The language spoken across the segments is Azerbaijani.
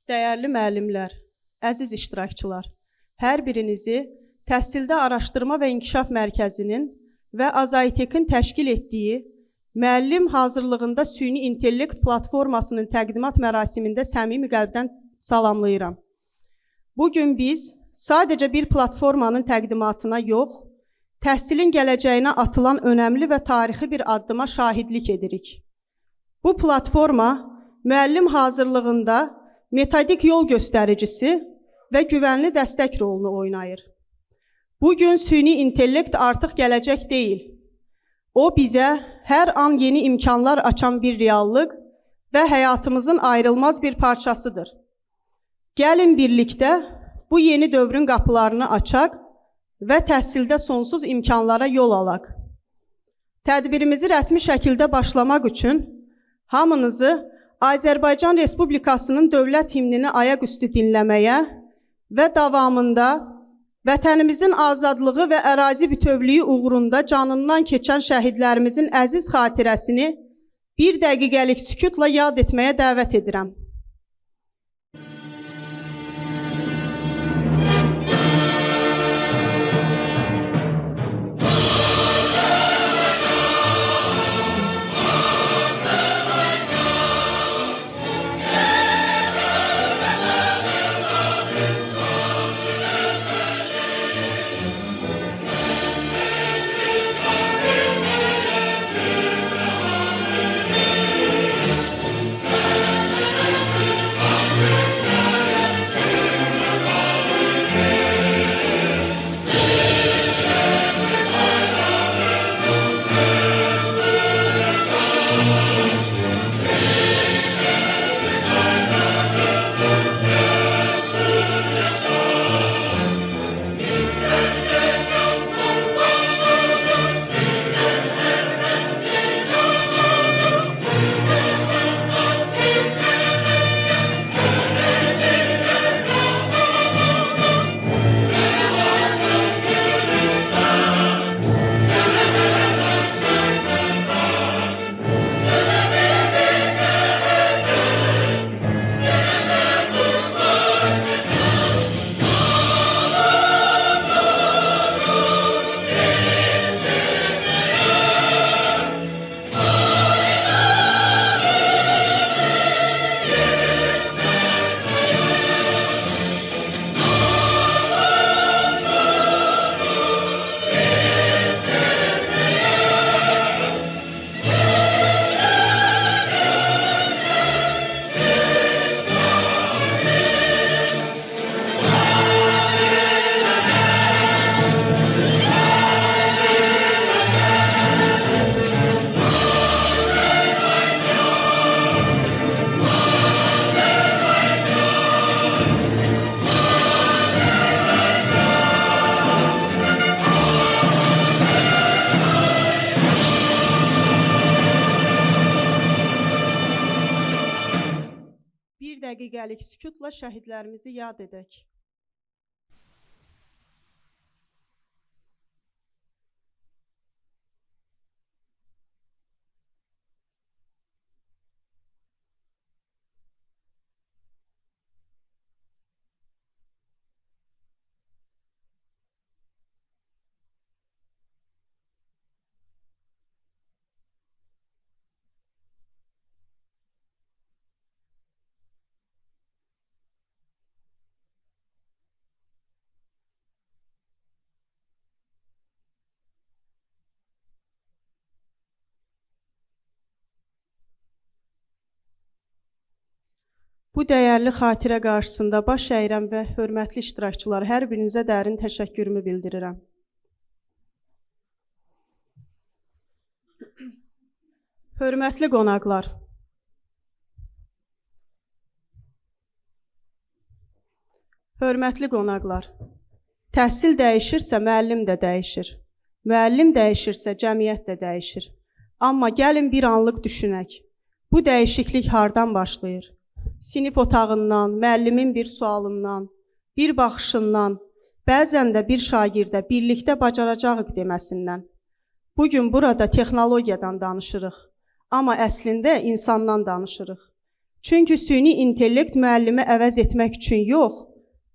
Dəyərli müəllimlər, əziz iştirakçılar, hər birinizi Təhsildə Araşdırma və İnkişaf Mərkəzinin və Azaytekin təşkil etdiyi müəllim hazırlığında süni intellekt platformasının təqdimat mərasimində səmimi qəlbdən salamlayıram. Bugün biz sadəcə bir platformanın təqdimatına yox, təhsilin gələcəyinə atılan önəmli və tarixi bir addıma şahidlik edirik. Bu platforma müəllim hazırlığında metodik yol göstəricisi və güvənli dəstək rolunu oynayır. Bugün süni intellekt artıq gələcək deyil. O bizə hər an yeni imkanlar açan bir reallıq və həyatımızın ayrılmaz bir parçasıdır. Gəlin birlikdə bu yeni dövrün qapılarını açaq və təhsildə sonsuz imkanlara yol alaq. Tədbirimizi rəsmi şəkildə başlamaq üçün hamınızı Azərbaycan Respublikasının dövlət himnini ayaqüstü dinləməyə və davamında vətənimizin azadlığı və ərazi bütövlüyü uğrunda canından keçən şəhidlərimizin əziz xatirəsini bir dəqiqəlik sükutla yad etməyə dəvət edirəm. Bir dəqiqəlik sükutla şəhidlərimizi yad edək. Bu dəyərli xatirə qarşısında baş əyirəm və hörmətli iştirakçılar, hər birinizə dərin təşəkkürümü bildirirəm. Hörmətli qonaqlar, təhsil dəyişirsə, müəllim də dəyişir. Müəllim dəyişirsə, cəmiyyət də dəyişir. Amma gəlin bir anlıq düşünək. Bu dəyişiklik hardan başlayır? Sinif otağından, müəllimin bir sualından, bir baxışından, bəzən də bir şagirdə birlikdə bacaracağıq deməsindən. Bugün burada texnologiyadan danışırıq, amma əslində insandan danışırıq. Çünki süni intellekt müəllimi əvəz etmək üçün yox,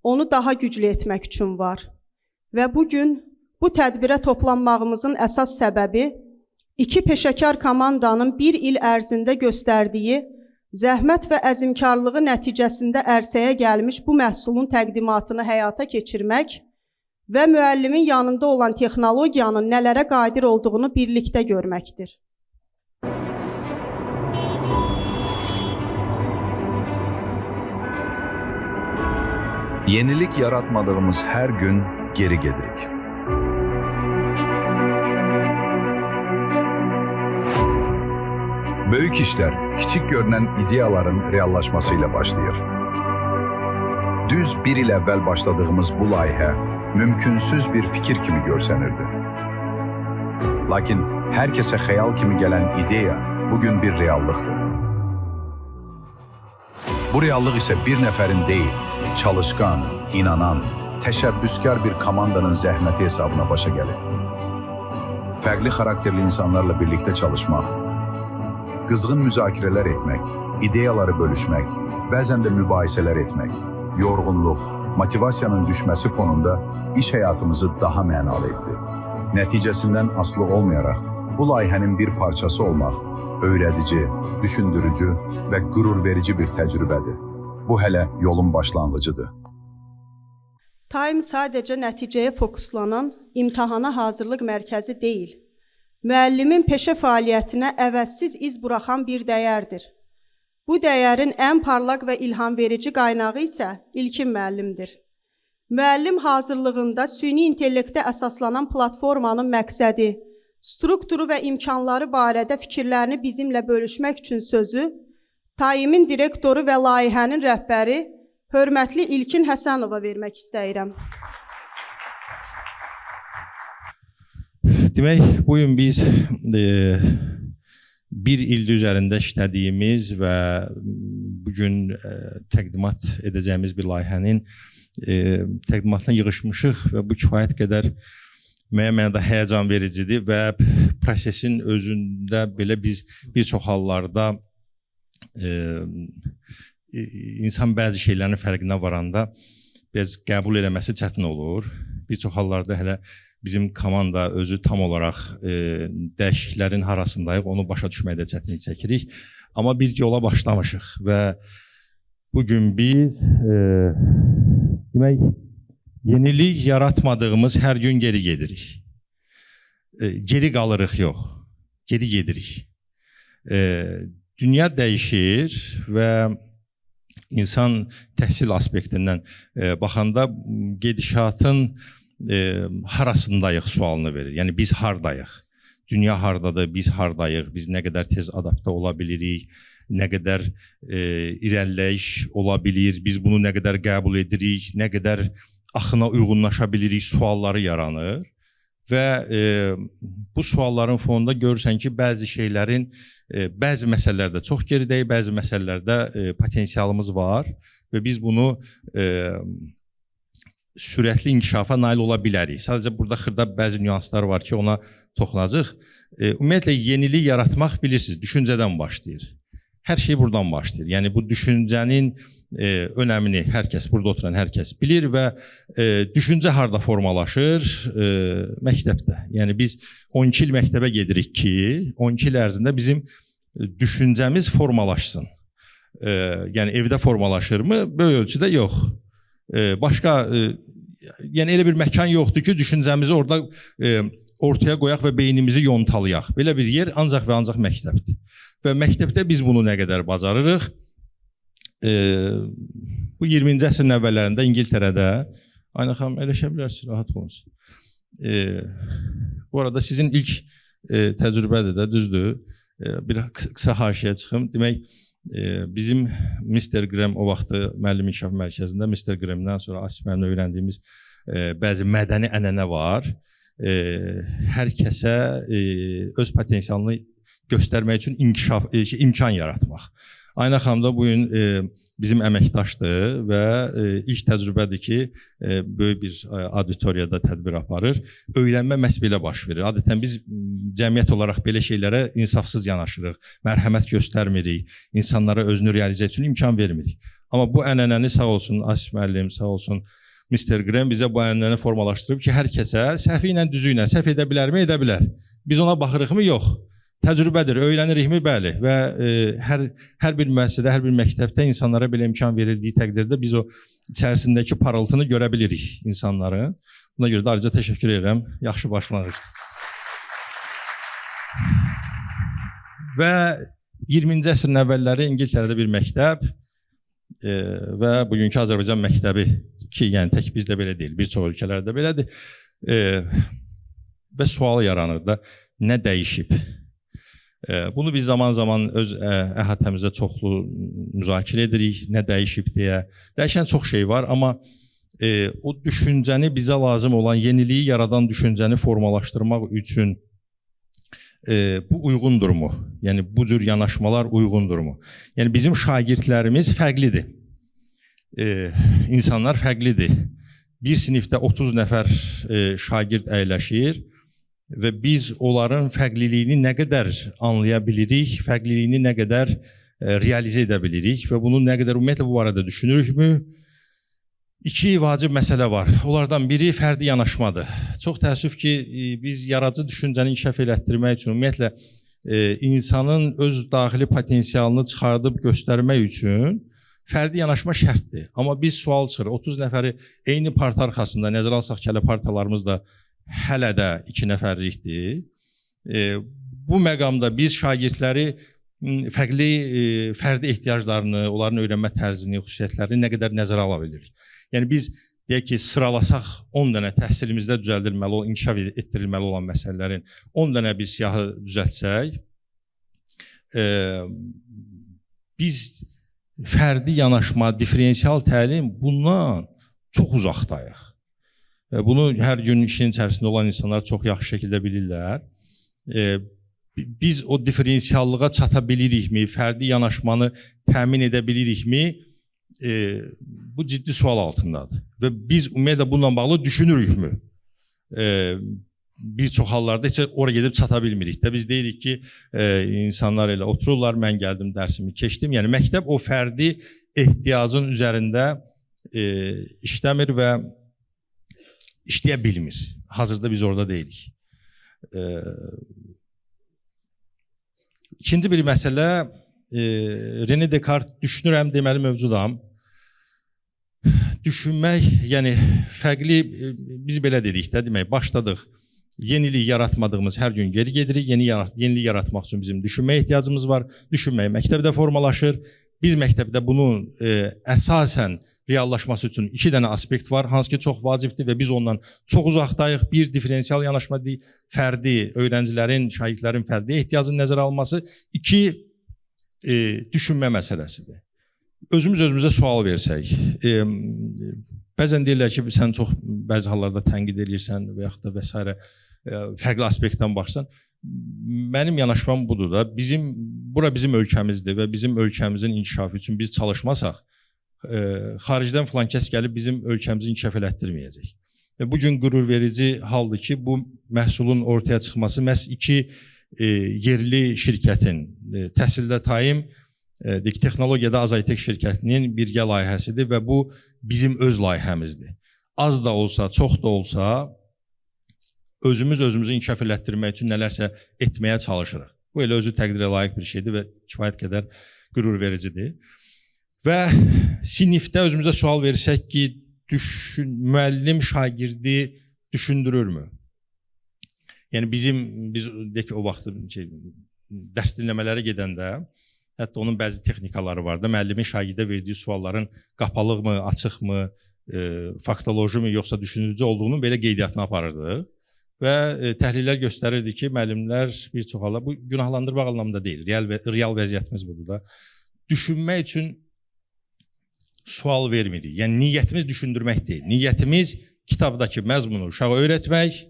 onu daha güclü etmək üçün var. Və bugün bu tədbirə toplanmağımızın əsas səbəbi iki peşəkar komandanın bir il ərzində göstərdiyi zəhmət və əzmkarlığı nəticəsində ərsəyə gəlmiş bu məhsulun təqdimatını həyata keçirmək və müəllimin yanında olan texnologiyanın nələrə qadir olduğunu birlikdə görməkdir. Yenilik yaratmadığımız her gün geri gedirik. Böyük işler, kiçik görünen ideyaların reallaşmasıyla başlayır. Düz bir il evvel başladığımız bu layihə mümkünsüz bir fikir kimi görsənirdi. Lakin herkese xəyal kimi gələn ideya bugün bir reallıqdır. Bu reallıq isə bir nəfərin deyil, çalışkan, inanan, təşəbbüskar bir komandanın zəhməti hesabına başa gəlir. Fərqli xarakterli insanlarla birlikte çalışmaq, qızğın müzakirələr etmək, ideyaları bölüşmək, bəzən də mübahisələr etmək, yorğunluq, motivasiyanın düşməsi fonunda iş həyatımızı daha mənalı etdi. Nəticəsindən asılı olmayaraq bu layihənin bir parçası olmaq öyrədici, düşündürücü və qürur verici bir təcrübədir. Bu hələ yolun başlanğıcıdır. Time sadəcə nəticəyə fokuslanan imtahana hazırlıq mərkəzi deyil. Müəllimin peşə fəaliyyətinə əvəzsiz iz buraxan bir dəyərdir. Bu dəyərin ən parlaq və ilham verici qaynağı isə İlkin müəllimdir. Müəllim hazırlığında süni intellektə əsaslanan platformanın məqsədi, strukturu və imkanları barədə fikirlərini bizimlə bölüşmək üçün sözü Tayimin direktoru və layihənin rəhbəri hörmətli İlkin Həsənova vermək istəyirəm. Demək, bugün biz bir ildir üzərində işlədiyimiz və bugün təqdimat edəcəyimiz bir layihənin təqdimatına yığışmışıq və bu kifayət qədər müəyyən mənada həyəcan vericidir və prosesin özündə belə biz bir çox hallarda insan bəzi şeylərin fərqinə varanda biraz qəbul eləməsi çətin olur. Bir çox hallarda hələ bizim komanda özü tam olaraq dəyişikliklərin harasındayıq, onu başa düşməkdə çətinlik çəkirik. Amma bir yola başlamışıq və bugün biz demək, yenilik yaratmadığımız hər gün geri gedirik. Geri qalırıq yox, geri gedirik. Dünya dəyişir və insan təhsil aspektindən baxanda gedişatın harasındayıq sualını verir. Yəni biz hardayıq? Dünya hardadır, biz hardayıq? Biz nə qədər tez adapta ola bilirik? Nə qədər irəliləyiş ola bilir? Biz bunu nə qədər qəbul edirik? Nə qədər axına uyğunlaşa bilirik? Sualları yaranır. Və bu sualların fonunda görürsən ki, bəzi şeylərin, bəzi məsələlərdə çox geridəyik, bəzi məsələlərdə potensialımız var və biz bunu sürətli inkişafa nail ola bilərik. Sadəcə burada xırda bəzi nüanslar var ki, ona toxunacaq. Ümumiyyətlə, yenilik yaratmaq bilirsiniz, düşüncədən başlayır. Hər şey buradan başlayır. Yəni bu düşüncənin önəmini hər kəs, burada oturan hər kəs bilir və düşüncə harda formalaşır? Məktəbdə. Yəni biz 12 il məktəbə gedirik ki, 12 il ərzində bizim düşüncəmiz formalaşsın. Yəni evdə formalaşırmı? Böyük ölçüdə yox. Başqa, yəni elə bir məkan yoxdur ki, düşüncəmizi orada ortaya qoyaq və beynimizi yontalayaq. Belə bir yer ancaq və ancaq məktəbdir. Və məktəbdə biz bunu nə qədər bacarırıq? Bu 20-ci əsrin əvvəllərində İngiltərədə, Ayna xanım, eləşə bilərsiniz, rahat olunuz. Bu arada sizin ilk təcrübədir də, düzdür. Bir qısa haşiyə çıxım. Demək, bizim Mr. Graham o vaxtı müəllim inkişaf mərkəzində Mr. Graham'dan sonra Asif müəllimlə öyrəndiyimiz bəzi mədəni ənənə var. Hər kəsə öz potensialını göstərmək üçün imkan yaratmaq. Ayna xanım da bu gün bizim əməkdaşdır və ilk təcrübədir ki, böyük bir auditoriyada tədbir aparır. Öyrənmə məhz belə baş verir. Adətən biz cəmiyyət olaraq belə şeylərə insafsız yanaşırıq, mərhəmət göstərmirik, insanlara özünü realizə üçün imkan vermirik. Amma bu ənənəni sağ olsun Asif müəllim, sağ olsun Mr. Graham bizə bu ənənəni formalaşdırıb ki, hər kəsə səhvi ilə, düzü ilə səhv edə bilərmi? Edə bilər. Biz ona baxırıqmı? Yox. Təcrübədir, öyrənirikmi? Bəli. Və hər bir müəssisədə, hər bir məktəbdə insanlara belə imkan verildiyi təqdirdə biz o içərisindəki parıltını görə bilirik insanların. Buna görə də ayrıca təşəkkür edirəm. Yaxşı başlanğıcdır. Və 20-ci əsrin əvvəlləri İngiltərədə bir məktəb və bugünkü Azərbaycan məktəbi ki, yəni tək bizdə belə deyil, bir çox ölkələrdə belədir. Və sual yaranır da, nə dəyişib? Bunu biz zaman-zaman öz əhatəmizdə çoxlu müzakirə edirik, nə dəyişib deyə. Dəyişən çox şey var, amma o düşüncəni, bizə lazım olan yeniliyi yaradan düşüncəni formalaşdırmaq üçün bu uyğundurmu? Yəni, bu cür yanaşmalar uyğundurmu? Yəni, bizim şagirdlərimiz fərqlidir. İnsanlar fərqlidir. Bir sinifdə 30 nəfər şagird əyləşir və biz onların fərqliliyini nə qədər anlaya bilirik, fərqliliyini nə qədər realizə edə bilirik və bunu nə qədər ümumiyyətlə bu barədə düşünürükmü? İki vacib məsələ var. Onlardan biri fərdi yanaşmadır. Çox təəssüf ki, biz yaradıcı düşüncəni inkişaf elətdirmək üçün, ümumiyyətlə insanın öz daxili potensialını çıxardıb göstərmək üçün fərdi yanaşma şərtdir. Amma biz sual çıxır, 30 nəfəri eyni parta arxasında, nəzərə alsaq ki, partalarımız da hələ də 2 nəfərlikdir. Bu məqamda biz şagirdləri fərdi ehtiyaclarını, onların öyrənmə tərzini, xüsusiyyətlərini nə qədər nəzərə ala bilirik. Yəni biz deyək ki, sıralasaq 10 dənə təhsilimizdə düzəldilməli, inkişaf etdirilməli olan məsələlərin 10 dənə bir siyahı düzəltsək, biz fərdi yanaşma, diferensial təlim bundan çox uzaqdayıq. Bunu hər gün işin içərisində olan insanlar çox yaxşı şəkildə bilirlər. Biz o diferensiallığa çata bilirikmi, fərdi yanaşmanı təmin edə bilirikmi, bu ciddi sual altındadır. Və biz ümumiyyətlə bununla bağlı düşünürükmü? Bir çox hallarda heç oraya gedib çata bilmirik də. Biz deyirik ki, insanlar elə otururlar, mən gəldim, dərsimi keçdim. Yəni, məktəb o fərdi ehtiyacın üzərində işləmir və işləyə bilmir. Hazırda biz orada deyilik. İkinci bir məsələ, René Descartes düşünürəm deməli mövcudam. Düşünmək, yəni fərqli, biz belə dedik də, demək, başladıq. Yenilik yaratmadığımız hər gün geri gedirik. Yenilik yaratmaq üçün bizim düşünməyə ehtiyacımız var. Düşünmək məktəbdə formalaşır. Biz məktəbdə bunun əsasən reallaşması üçün 2 dənə aspekt var, hansı ki çox vacibdir və biz ondan çox uzaqdayıq. Bir, diferensial yanaşma deyil, fərdi, öyrəncilərin, şagirdlərin fərdi ehtiyacının nəzərə alınması. 2, düşünmə məsələsidir. Özümüzə sual versək, bəzən deyirlər ki, sən çox bəzi hallarda tənqid edirsən və yaxud da və s. Fərqli aspektdən baxsan. Mənim yanaşmam budur da, bura bizim ölkəmizdir və bizim ölkəmizin inkişafı üçün biz çalışmasaq, xaricdən filan kəs gəlib bizim ölkəmizi inkişaf elətdirməyəcək. Bugün qürur verici haldır ki, bu məhsulun ortaya çıxması məhz 2 yerli şirkətin, Təhsildə Taim, Texnologiyada Azaytek şirkətinin birgə layihəsidir və bu bizim öz layihəmizdir. Az da olsa, çox da olsa, özümüzü inkişaf elətdirmək üçün nələrsə etməyə çalışırıq. Bu elə özü təqdirə layiq bir şeydir və kifayət qədər qürur vericidir. Və sinifdə özümüzə sual versək ki, müəllim şagirdi düşündürürmü? Yəni biz deyək ki, o vaxt dərs dinləmələri gedəndə, hətta onun bəzi texnikaları var da, müəllimin şagirdə verdiyi sualların qapalıqmı, açıqmı, faktoloji mi, yoxsa düşündürücü olduğunu belə qeydiyyatına aparırdıq. Və təhlillər göstərirdi ki, müəllimlər bir çox halda, bu günahlandırmaq anlamında deyil, real vəziyyətimiz budur da, düşünmək üçün sual vermirik. Yəni, niyyətimiz düşündürmək deyil. Niyyətimiz kitabdakı məzmunu uşağa öyrətmək,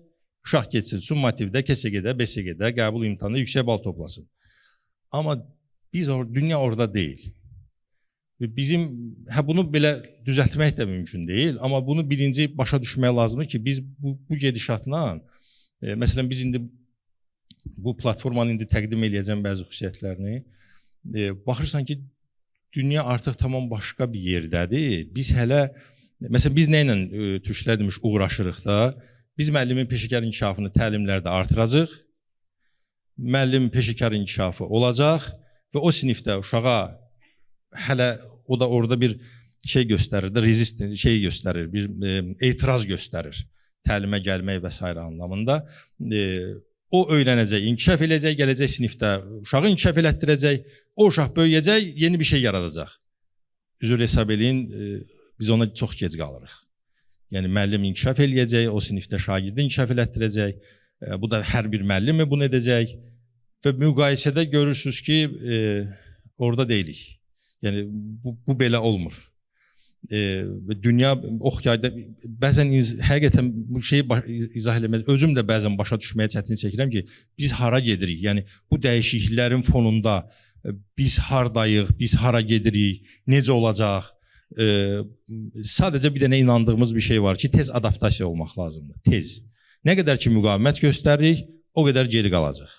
uşaq keçsin summativdə, KSG-də, BSG-də, qəbul imtahanında yüksək bal toplasın. Amma dünya orada deyil. Bizim bunu belə düzəltmək də mümkün deyil, amma bunu birinci başa düşmək lazımdır ki, biz bu gedişatla, məsələn biz indi bu platformanın indi təqdim eləyəcəm bəzi xüsusiyyətlərini, baxırsan ki, dünya artıq tamam başqa bir yerdədir. Biz hələ, məsələn biz nə ilə türklər demiş uğraşırıq da, biz müəllimin peşəkar inkişafını təlimlərdə artıracaq, müəllim peşəkar inkişafı olacaq və o sinifdə uşağa hələ o da orada bir şey göstərir də, şey göstərir, bir etiraz göstərir təlimə gəlmək və s. anlamında. O öyrənəcək, inkişaf eləyəcək, gələcək sinifdə uşağı inkişaf elətdirəcək, o uşaq böyüyəcək, yeni bir şey yaradacaq. Üzr hesab eləyin, biz ona çox gec qalırıq. Yəni müəllim inkişaf eləyəcək, o sinifdə şagirdi inkişaf elətdirəcək, bu da hər bir müəllim mi bunu edəcək və müqayisədə görürsünüz ki, orada deyilik. Yəni bu belə olmur. Dünya oxyayda bəzən həqiqətən bu şeyi izah eləmək, özüm də bəzən başa düşməyə çətinlik çəkirəm ki, biz hara gedirik? Yəni bu dəyişikliklərin fonunda biz hardayıq, biz hara gedirik, necə olacaq? Sadəcə bir dənə inandığımız bir şey var ki, tez adaptasiya olmaq lazımdır. Tez. Nə qədər ki müqavimət göstəririk, o qədər geri qalacaq.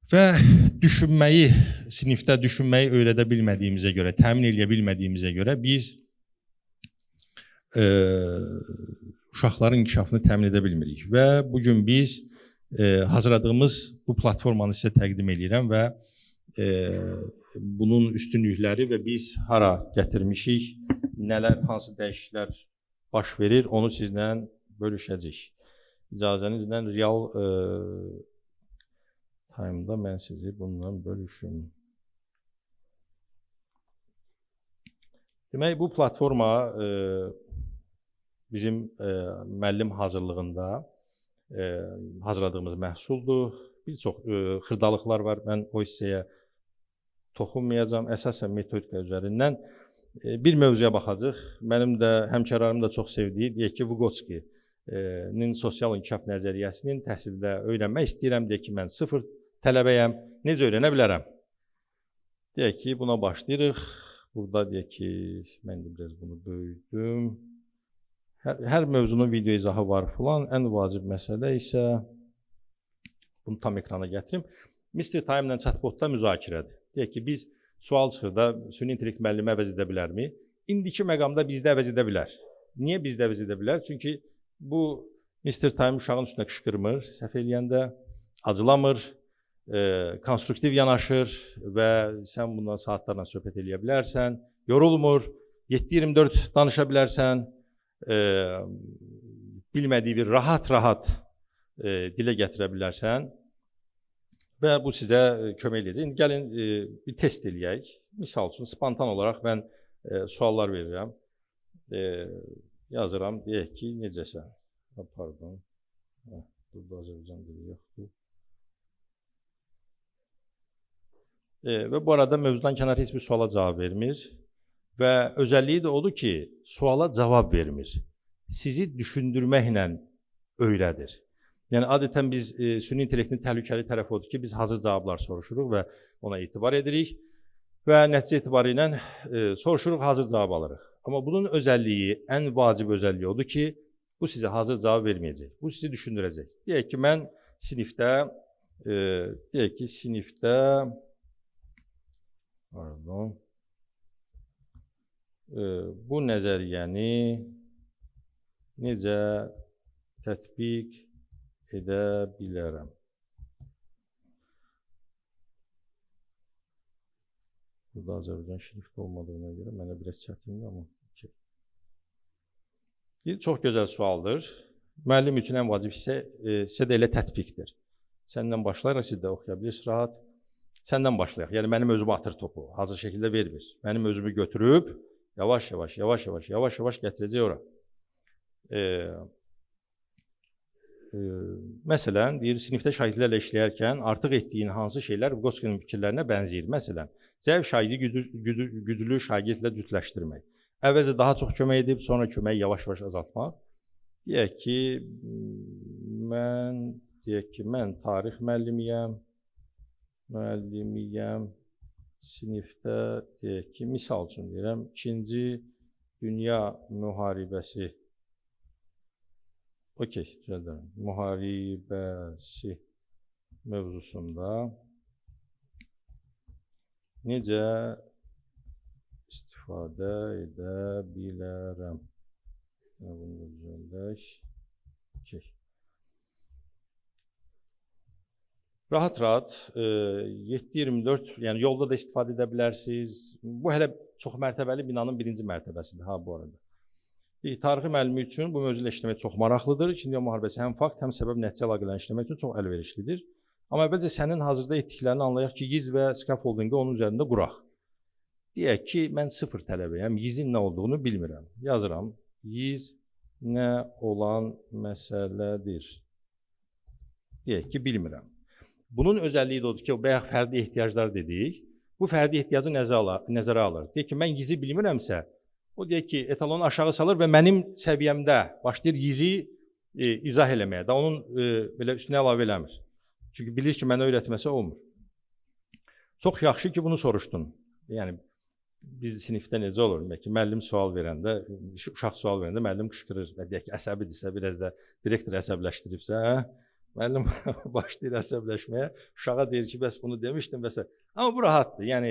Və düşünməyi, sinifdə düşünməyi öyrədə bilmədiyimizə görə, təmin eləyə bilmədiyimizə görə biz uşaqların inkişafını təmin edə bilmirik. Və bugün biz hazırladığımız bu platformanı sizə təqdim edirəm və bunun üstünlükləri və biz hara gətirmişik, nələr, hansı dəyişikliklər baş verir, onu sizlə bölüşəcəyik. İcazənizlə real time'da mən sizi bundan bölüşüm. Demək, bu platforma bizim müəllim hazırlığında hazırladığımız məhsuldur. Bir çox xırdalıqlar var, mən o hissəyə toxunmayacağım. Əsasən metodika üzərindən bir mövzuya baxacaq. Mənim də həmkarlarım da çox sevdiyi, deyək ki, Vygotsky-nin sosial inkişaf nəzəriyyəsinin təhsildə öyrənmək istəyirəm. Deyək ki, mən sıfır tələbəyəm, necə öyrənə bilərəm? Deyək ki, buna başlayırıq. Burada deyək ki, mən də biraz bunu böyüdüm. Hər mövzunun video izahı var filan. Ən vacib məsələ isə bunu tam ekrana gətirim. Mr. Time ilə chatbotda müzakirədir. Deyək ki, biz sual çıxır da, süni intellekt müəllimi əvəz edə bilərmi? İndiki məqamda bizdə əvəz edə bilər. Niyə bizdə əvəz edə bilər? Çünki bu Mr. Time uşağın üstünə qışqırmır, səhv eləyəndə acılamır, konstruktiv yanaşır və sən bundan saatlarla söhbət eləyə bilərsən, yorulmur, 7-24 danışa bilərsən, bilmədiyi bir rahat dilə gətirə bilərsən və bu sizə kömək eləyəcək. İndi gəlin bir test eləyək. Misal üçün, spontan olaraq mən suallar verirəm. Yazıram, deyək ki, necəsən? Pardon, burada Azərbaycan dili yoxdur. Və bu arada mövzudan kənar heç bir suala cavab vermir və özəlliyi də odur ki, suala cavab vermir. Sizi düşündürməklə öyrədir. Yəni, adətən biz süni intellektin təhlükəli tərəfi odur ki, biz hazır cavablar soruşuruq və ona etibar edirik və nəticə etibarı ilə soruşuruq, hazır cavab alırıq. Amma bunun özəlliyi, ən vacib özəlliyi odur ki, bu sizə hazır cavab verməyəcək, bu sizi düşündürəcək. Deyək ki, mən sinifdə, pardon, bu nəzəriyyəni necə tətbiq edə bilərəm? Burada Azərbaycan şrifti olmadığına görə mənə biraz çətindir, amma çox gözəl sualdır. Müəllim üçün ən vacib hissə də elə tətbiqdir. Səndən başlayaraq siz də oxuya bilirsiniz rahat. Səndən başlayaq. Yəni mənim özümü atır topu, hazır şəkildə vermir. Mənim özümü götürüb yavaş-yavaş gətirəcək ora. Məsələn, deyir, sinifdə şagirdlərlə işləyərkən artıq etdiyin hansı şeylər Vygotsky'nin fikirlərinə bənzəyir. Məsələn, zəif şagirdi güclü şagirdlə cütləşdirmək. Əvvəlcə daha çox kömək edib, sonra köməyi yavaş-yavaş azaltmaq. Deyək ki, mən tarix müəllimiyəm. müəllimiyəm, sinifdə deyək ki, misal üçün deyirəm, 2-ci Dünya müharibəsi, okey, düzəldirəm, müharibəsi mövzusunda necə istifadə edə bilərəm? Bunu da düzəldək. Okay. Rahat-rahat 7-24, yəni yolda da istifadə edə bilərsiniz. Bu hələ çox mərtəbəli binanın 1-ci mərtəbəsidir bu arada. Tarixi müəllimi üçün bu mövzu ilə işləmək çox maraqlıdır. İkinci Dünya müharibəsi həm fakt, həm səbəb-nəticə əlaqələrini işləmək üçün çox əlverişlidir. Amma əvvəlcə sənin hazırda etdiklərini anlayaq ki, yiz və scaffoldingi onun üzərində quraq. Deyək ki, mən 0 tələbəyəm, yizin nə olduğunu bilmirəm. Yazıram, yiz nə olan məsələdir. Deyək ki, bilmirəm. Bunun özəlliyi də odur ki, bayaq fərdi ehtiyaclar dedik. Bu fərdi ehtiyacı nəzərə alır. Deyək ki, mən yizi bilmirəmsə, o deyək ki, etalonu aşağı salır və mənim səviyyəmdə başlayır yizi izah eləməyə. Da onun belə üstünə əlavə eləmir. Çünki bilir ki, mənə öyrətməsə olmur. Çox yaxşı ki, bunu soruşdun. Yəni, biz sinifdə necə olur? Ki, müəllim sual verəndə, uşaq sual verəndə müəllim qışqırır və deyək ki, əsəbidirsə, biraz da direktor əsəbləşdiribsə, müəllim başlayır əsəbləşməyə, uşağa deyir ki, bəs bunu demişdim və s. Amma bu rahatdır. Yəni,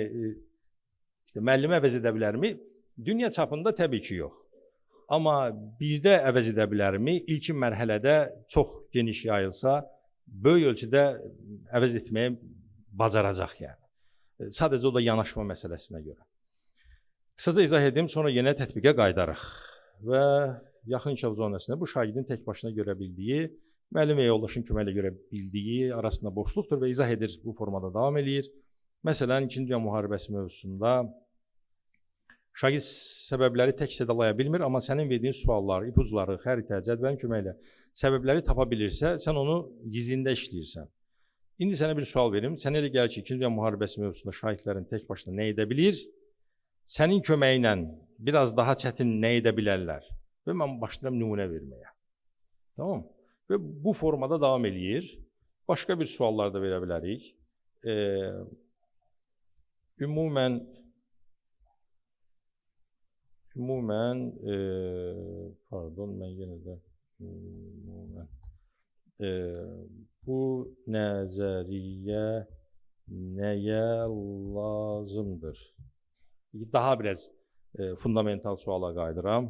müəllimi əvəz edə bilərmi? Dünya çapında təbii ki, yox. Amma bizdə əvəz edə bilərmi? İlkin mərhələdə çox geniş yayılsa, böyük ölçüdə əvəz etməyə bacaracaq yəni. Sadəcə o da yanaşma məsələsinə görə. Qısaca izah edeyim, sonra yenə tətbiqə qayıdarıq. Və yaxın inkişaf zonasında bu şagirdin tək başına görə bildiyi, müəllim və yoldaşın köməklə görə bildiyi arasında boşluqdur və izah edir, bu formada davam edir. Məsələn, 2-ci Dünya müharibəsi mövzusunda şagird səbəbləri tək sədalaya bilmir, amma sənin verdiyin sualları, ipucları, xəritə, cədvəlin köməklə səbəbləri tapa bilirsə, sən onu gizlində işləyirsən. İndi sənə bir sual verim. Sənə elə gəlir ki, 2-ci Dünya müharibəsi mövzusunda şahidlərin tək başına nə edə bilir? Sənin köməyi ilə biraz daha çətin nə edə bilərlər? Və mən başlayıram nümunə verməyə. Tamam? Və bu formada davam eləyir. Başqa bir suallar da verə bilərik. Ümumən, pardon, mən yenə də bu nəzəriyyə nəyə lazımdır? Daha biraz fundamental suala qayıdıram.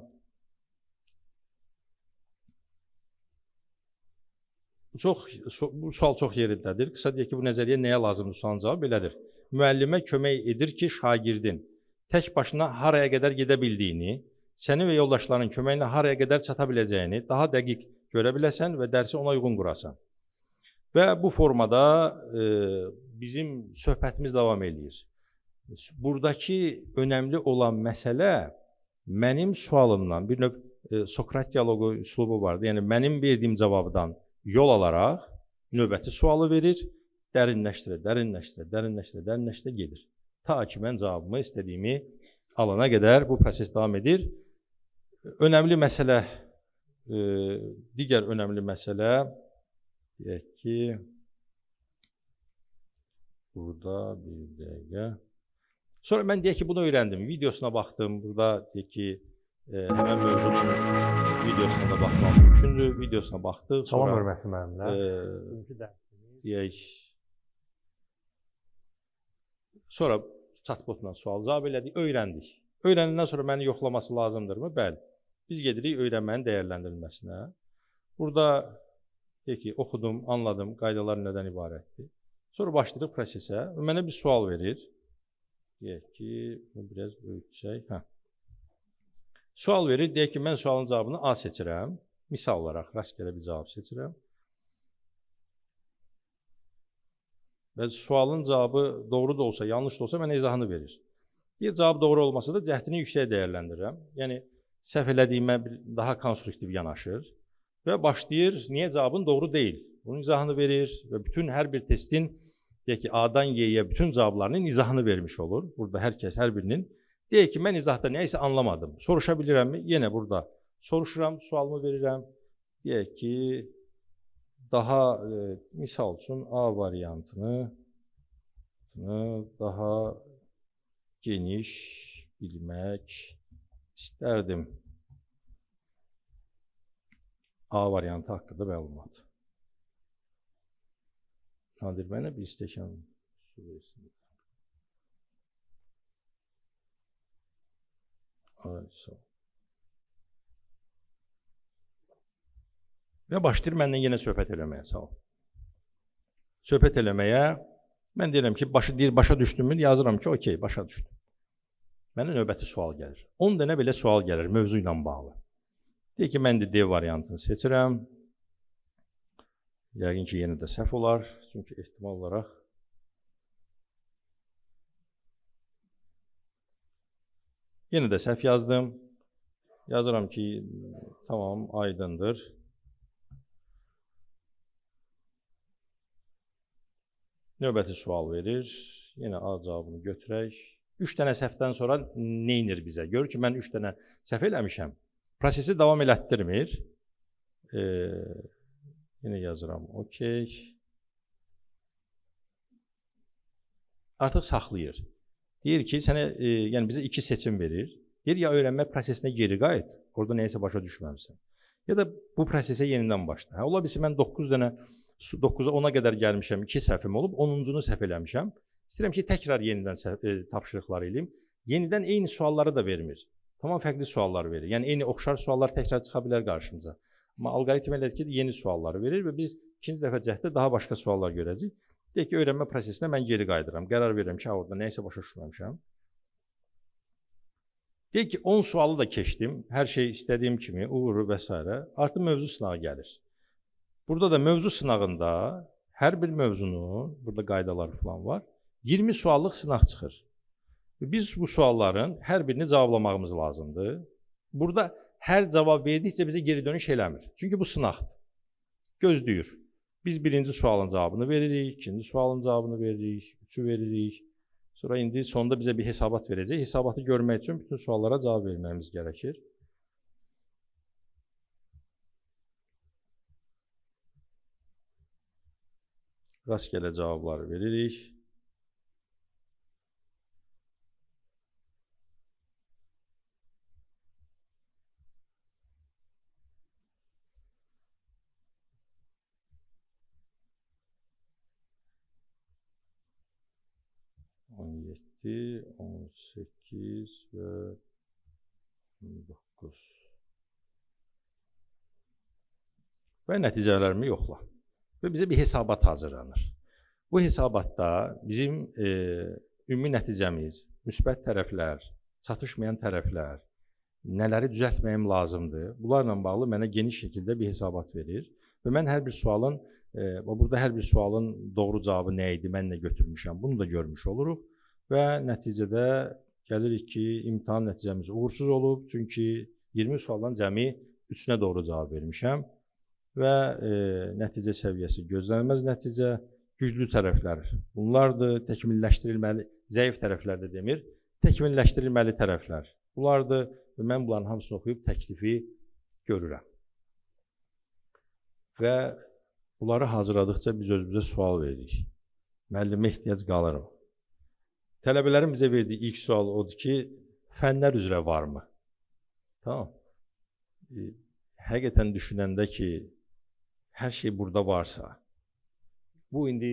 Bu sual çox yerindədir. Qısa deyək ki, bu nəzəriyyə nəyə lazımdır? Sualın cavabı belədir. Müəllimə kömək edir ki, şagirdin tək başına haraya qədər gedə bildiyini, sənin və yoldaşların köməklə haraya qədər çata biləcəyini daha dəqiq görə biləsən və dərsi ona uyğun qurasan. Və bu formada bizim söhbətimiz davam edir. Buradakı önəmli olan məsələ mənim sualımdan, bir növ Sokrat dialoqu üslubu vardı. Yəni, mənim verdiyim cavabdan yol alaraq növbəti sualı verir, dərinləşdirə, dərinləşdirə, dərinləşdirə, dərinləşdirə gedir. Ta ki, mən cavabımı istədiyimi alana qədər bu proses davam edir. Önəmli məsələ, digər önəmli məsələ, deyək ki, burada bir dəqiqə. Sonra mən deyək ki, bunu öyrəndim, videosuna baxdım, burada deyək ki, həmən mövzunun videosuna da baxmaq mümkündür, videosuna baxdıq. Salam hörmətli müəllimlər. Deyək, sonra chatbotla sual-cavab elədik, öyrəndik. Öyrəndən sonra məni yoxlaması lazımdırmı? Bəli. Biz gedirik öyrənmənin dəyərləndirilməsinə. Burada deyək ki, oxudum, anladım, qaydalar nədən ibarətdir. Sonra başlayırıq prosesə. Mənə bir sual verir. Deyək ki, bunu biraz böyütsək. Sual verir, deyək ki, mən sualın cavabını A seçirəm. Misal olaraq, rastgele bir cavab seçirəm. Və sualın cavabı doğru da olsa, yanlış da olsa mənə izahını verir. Bir cavab doğru olmasa da cəhdini yüksək dəyərləndirirəm. Yəni, səhv elədiyimə daha konstruktiv yanaşır və başlayır, niyə cavabın doğru deyil? Bunun izahını verir və bütün hər bir testin, deyək ki, A-dan Y-yə bütün cavablarının izahını vermiş olur. Burada hər kəs, hər birinin. Deyək ki, mən izahda nəysə anlamadım. Soruşa bilirəmmi? Yenə burada soruşuram, sualımı verirəm. Deyək ki, daha misal üçün A variantını variantını daha geniş bilmək istərdim. A variantı haqqında məlumat. Nadir mənə bir stəkan su versin. Ay, sağ ol. Və başlayır məndən yenə söhbət eləməyə, sağ ol. Söhbət eləməyə, mən deyirəm ki, başa düşdümü, yazıram ki, okey, başa düşdüm. Mənə növbəti sual gəlir. 10 dənə belə sual gəlir mövzu ilə bağlı. Deyir ki, mən də D variantını seçirəm. Yəqin ki, yenə də səhv olar, çünki ehtimal olaraq yenə də səhv yazdım. Yazıram ki, tamam, aydındır. Növbəti sual verir. Yenə A cavabını götürək. 3 dənə səhvdən sonra neynir bizə? Görür ki, mən 3 dənə səhv eləmişəm. Prosesi davam elətdirmir. Yenə yazıram, okey. Artıq saxlayır. Deyir ki, sənə, yəni bizə 2 seçim verir. Deyir, ya öyrənmə prosesinə geri qayıt, orada nəyəsə başa düşməmsən. Ya da bu prosesə yenidən başla. Ola bilsin, mən 9'a 10'a qədər gəlmişəm, 2 səhvim olub, 10'uncunu səhv eləmişəm. İstəyirəm ki, təkrar yenidən tapşırıqlar eləyim. Yenidən eyni sualları da vermir. Tamam fərqli suallar verir. Yəni, eyni oxşar suallar təkrar çıxa bilər qarşımıza. Amma alqoritm elədir ki, yeni sualları verir və biz ikinci dəfə cəhdə daha başqa suallar görəcəyik. Deyək ki, öyrənmə prosesinə mən geri qayıdıram. Qərar verirəm ki, orada nəysə başa düşməmişəm. Deyək ki, 10 sualı da keçdim. Hər şey istədiyim kimi, uğuru və s. Artıq mövzu sınağı gəlir. Burada da mövzu sınağında hər bir mövzunun, burada qaydalar falan var, 20 suallıq sınaq çıxır. Biz bu sualların hər birini cavablamağımız lazımdır. Burada hər cavab verdikcə bizə geri dönüş eləmir. Çünki bu sınaqdır. Gözləyir. Biz birinci sualın cavabını veririk, ikinci sualın cavabını veririk, üçü veririk. Sonra indi sonunda bizə bir hesabat verəcək. Hesabatı görmək üçün bütün suallara cavab verməyimiz gərəkir. Rastgele cavabları veririk. On 18 və 19. Və nəticələrimi yoxla. Və bizə bir hesabat hazırlanır. Bu hesabatda bizim ümumi nəticəmiz, müsbət tərəflər, çatışmayan tərəflər, nələri düzəltməyim lazımdır, bunlarla bağlı mənə geniş şəkildə bir hesabat verir. Və mən hər bir sualın, burada hər bir sualın doğru cavabı nə idi, mən nə götürmüşəm, bunu da görmüş oluruq. Və nəticədə gəlirik ki, imtahan nəticəmiz uğursuz olub, çünki 20 sualdan cəmi 3-nə doğru cavab vermişəm. Və nəticə səviyyəsi gözlənilməz nəticə, güclü tərəflər bunlardır, təkmilləşdirilməli, zəif tərəflər də demir, təkmilləşdirilməli tərəflər bunlardır və mən bunların hamısını oxuyub təklifi görürəm. Və bunları hazırladıqca biz özümüzə sual veririk. Müəllimə ehtiyac qalırım. Tələbələrin bizə verdiyi ilk sual odur ki, fənlər üzrə varmı? Tamam. Həqiqətən düşünəndə ki, hər şey burada varsa, bu indi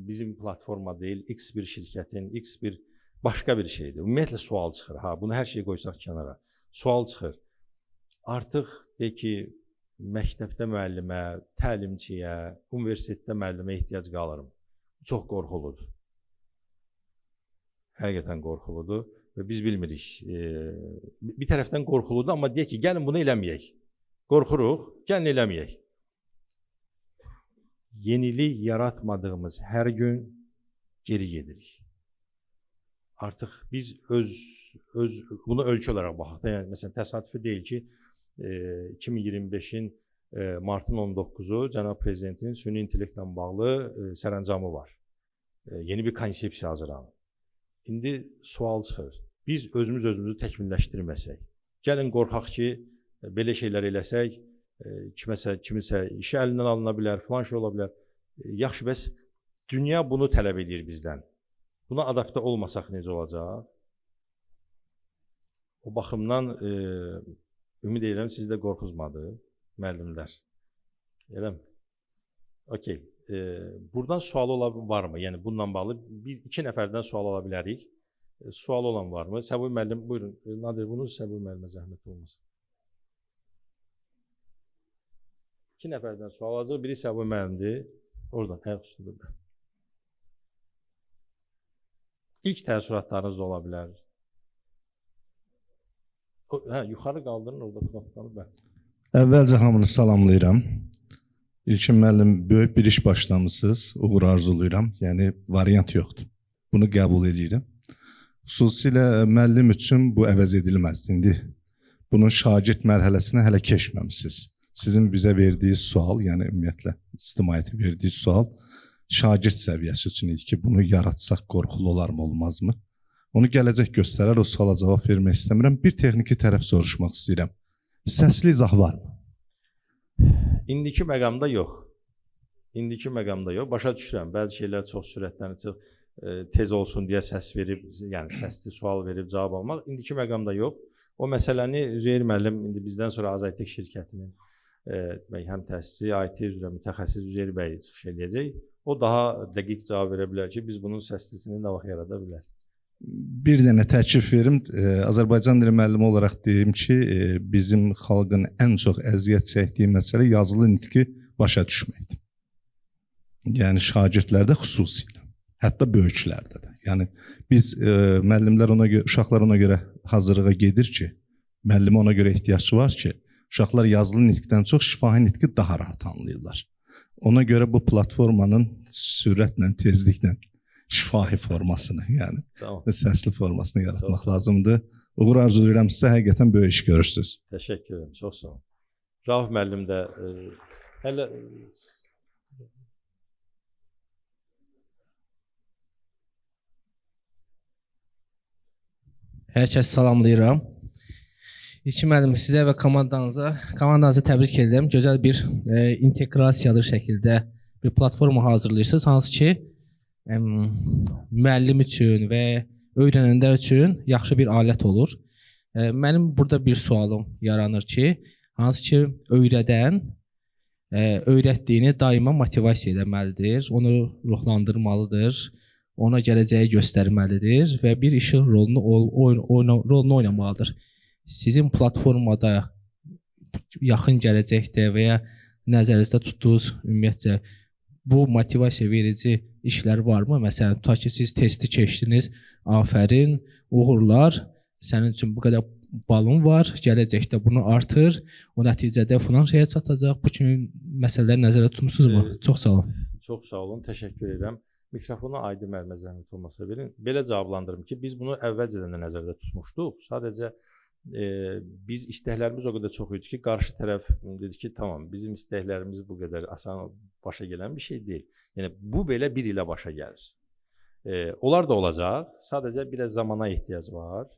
bizim platforma deyil, X bir şirkətin, X bir başqa bir şeydir. Ümumiyyətlə sual çıxır. Ha, bunu hər şeyi qoysaq kənara. Sual çıxır. Artıq deyək ki, məktəbdə müəllimə, təlimçiyə, universitetdə müəllimə ehtiyac qalırım. Çox qorxuludur. Həqiqətən qorxuludur və biz bilmirik. Bir tərəfdən qorxuludur, amma deyək ki, gəlin bunu eləməyək. Qorxuruq, gəlin eləməyək. Yenilik yaratmadığımız hər gün geri gedirik. Artıq biz bunu ölçü olaraq baxaq. Yəni, məsələn, təsadüfi deyil ki, 2025-in martın 19-u cənab prezidentin süni intellektlə bağlı sərəncamı var. Yeni bir konsepsiya hazırlanır. İndi sual çıxır. Biz özümüzü təkmilləşdirməsək, gəlin qorxaq ki, belə şeylər eləsək, kimisə işi əlindən alına bilər, filan şey ola bilər. Yaxşı, bəs dünya bunu tələb edir bizdən. Buna adaptə olmasaq necə olacaq? O baxımdan ümid edirəm siz də qorxuzmadı müəllimlər. Eləmi? Okey. Buradan sual varmı? Yəni bununla bağlı iki nəfərdən sual ala bilərik. Sual olan varmı? Səbuhi müəllim, buyurun. Nadir, bunu Səbuhi müəllimə zəhmət olmasın. İki nəfərdən sual alacaq. Biri Səbuhi müəllimdir. Oradan, ayaq üstüdür. İlk təəssüratlarınız da ola bilər. Yuxarı qaldırın, orada knopkanı bər. Əvvəlcə hamını salamlayıram. İlkin müəllim, böyük bir iş başlamısınız, uğur arzulayıram. Yəni, variant yoxdur. Bunu qəbul edirəm. Xüsusilə müəllim üçün bu əvəz edilməzdir. İndi bunun şagird mərhələsinə hələ keçməmisiniz. Sizin bizə verdiyiniz sual, yəni ümumiyyətlə ictimaiyyətin verdiyi sual, şagird səviyyəsi üçün idi ki, bunu yaratsaq qorxulu olarmı, olmazmı? Onu gələcək göstərər, o suala cavab vermək istəmirəm. Bir texniki tərəf soruşmaq istəyirəm. Səsli izah varmı? İndiki məqamda yox. İndiki məqamda yox. Başa düşürəm, bəzi şeylər çox sürətlənir, çox tez olsun deyə səs verib, yəni səsli sual verib cavab almaq. İndiki məqamda yox. O məsələni Üzeyir müəllim indi bizdən sonra Azaytek şirkətinin həm təsisi, IT üzrə mütəxəssis Üzeyir bəy çıxış edəcək. O daha dəqiq cavab verə bilər ki, biz bunun səslisini nə vaxt yarada bilər. Bir dənə təklif verim. Azərbaycan dili müəllimi olaraq deyim ki, bizim xalqın ən çox əziyyət çəkdiyi məsələ yazılı nitqi başa düşməkdir. Yəni şagirdlərdə xüsusilə, hətta böyüklərdə də. Yəni biz müəllimlər ona görə, uşaqlar ona görə hazırlığa gedir ki, müəllimə ona görə ehtiyacı var ki, uşaqlar yazılı nitqdən çox şifahi nitqi daha rahat anlayırlar. Ona görə bu platformanın sürətlə, tezliklə şifahi formasını, yəni səsli formasını yaratmaq lazımdır. Uğur arzulayıram sizə, həqiqətən böyük iş görürsünüz. Təşəkkür edirəm, çox sağ olun. Rauf müəllim də hələ Hər kəs salamlayıram. İlkin müəllim, sizə və komandanızı təbrik edirəm. Gözəl bir inteqrasiyalı şəkildə bir platforma hazırlayırsınız, hansı ki, müəllim üçün və öyrənənlər üçün yaxşı bir alət olur. Mənim burada bir sualım yaranır ki, hansı ki, öyrədən öyrətdiyini daima motivasiya etməlidir, onu ruhlandırmalıdır, ona gələcəyi göstərməlidir və bir işıq rolunu oynamalıdır. Sizin platformada yaxın gələcəkdə və ya nəzərinizdə tutduğunuz ümumiyyətcə bu motivasiya verici işlər varmı? Məsələn, tutaq ki, siz testi keçdiniz, afərin, uğurlar, sənin üçün bu qədər balın var, gələcəkdə bunu artır, o nəticədə filan şeyə çatacaq. Bu kimi məsələləri nəzərdə tutmusunuzmu? Çox sağ olun. Çox sağ olun, təşəkkür edirəm. Mikrofonu Aydın müəllimə zəhmət olmasa verin. Belə cavablandırım ki, biz bunu əvvəlcədən də nəzərdə tutmuşduq. Sadəcə biz istəklərimiz o qədər çox idi ki, qarşı tərəf dedi ki, tamam, bizim istəklərimiz bu qədər asan başa gələn bir şey deyil. Yəni, bu belə bir ilə başa gəlir. Onlar da olacaq, sadəcə biraz zamana ehtiyac var.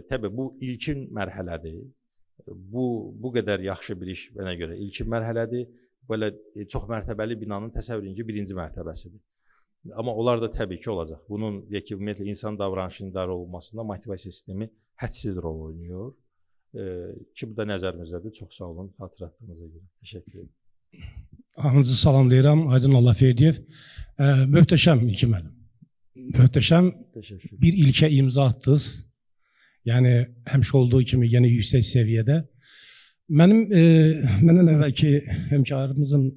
Təbii, bu ilkin mərhələdir. Bu qədər yaxşı bir iş mənə görə ilkin mərhələdir. Belə çox mərtəbəli binanın təsəvvür edin ki, birinci mərtəbəsidir. Amma onlar da təbii ki, olacaq. Bunun, ümumiyyətlə, insan davranışının idarə olunmasında motivasiya sistemi hədsiz rol oynayır. Ki, bu da nəzərimizdədir. Çox sağ olun, xatırlatdığınıza görə. Təşəkkür ederim. Hamınızı salamlayıram. Aydın Allahverdiyev. Möhtəşəm ilkin müəllim. Möhtəşəm bir ilkə imza attınız. Yəni, həmişə olduğu kimi yenə yüksək səviyyədə. Məndən əvvəlki həmkarımızın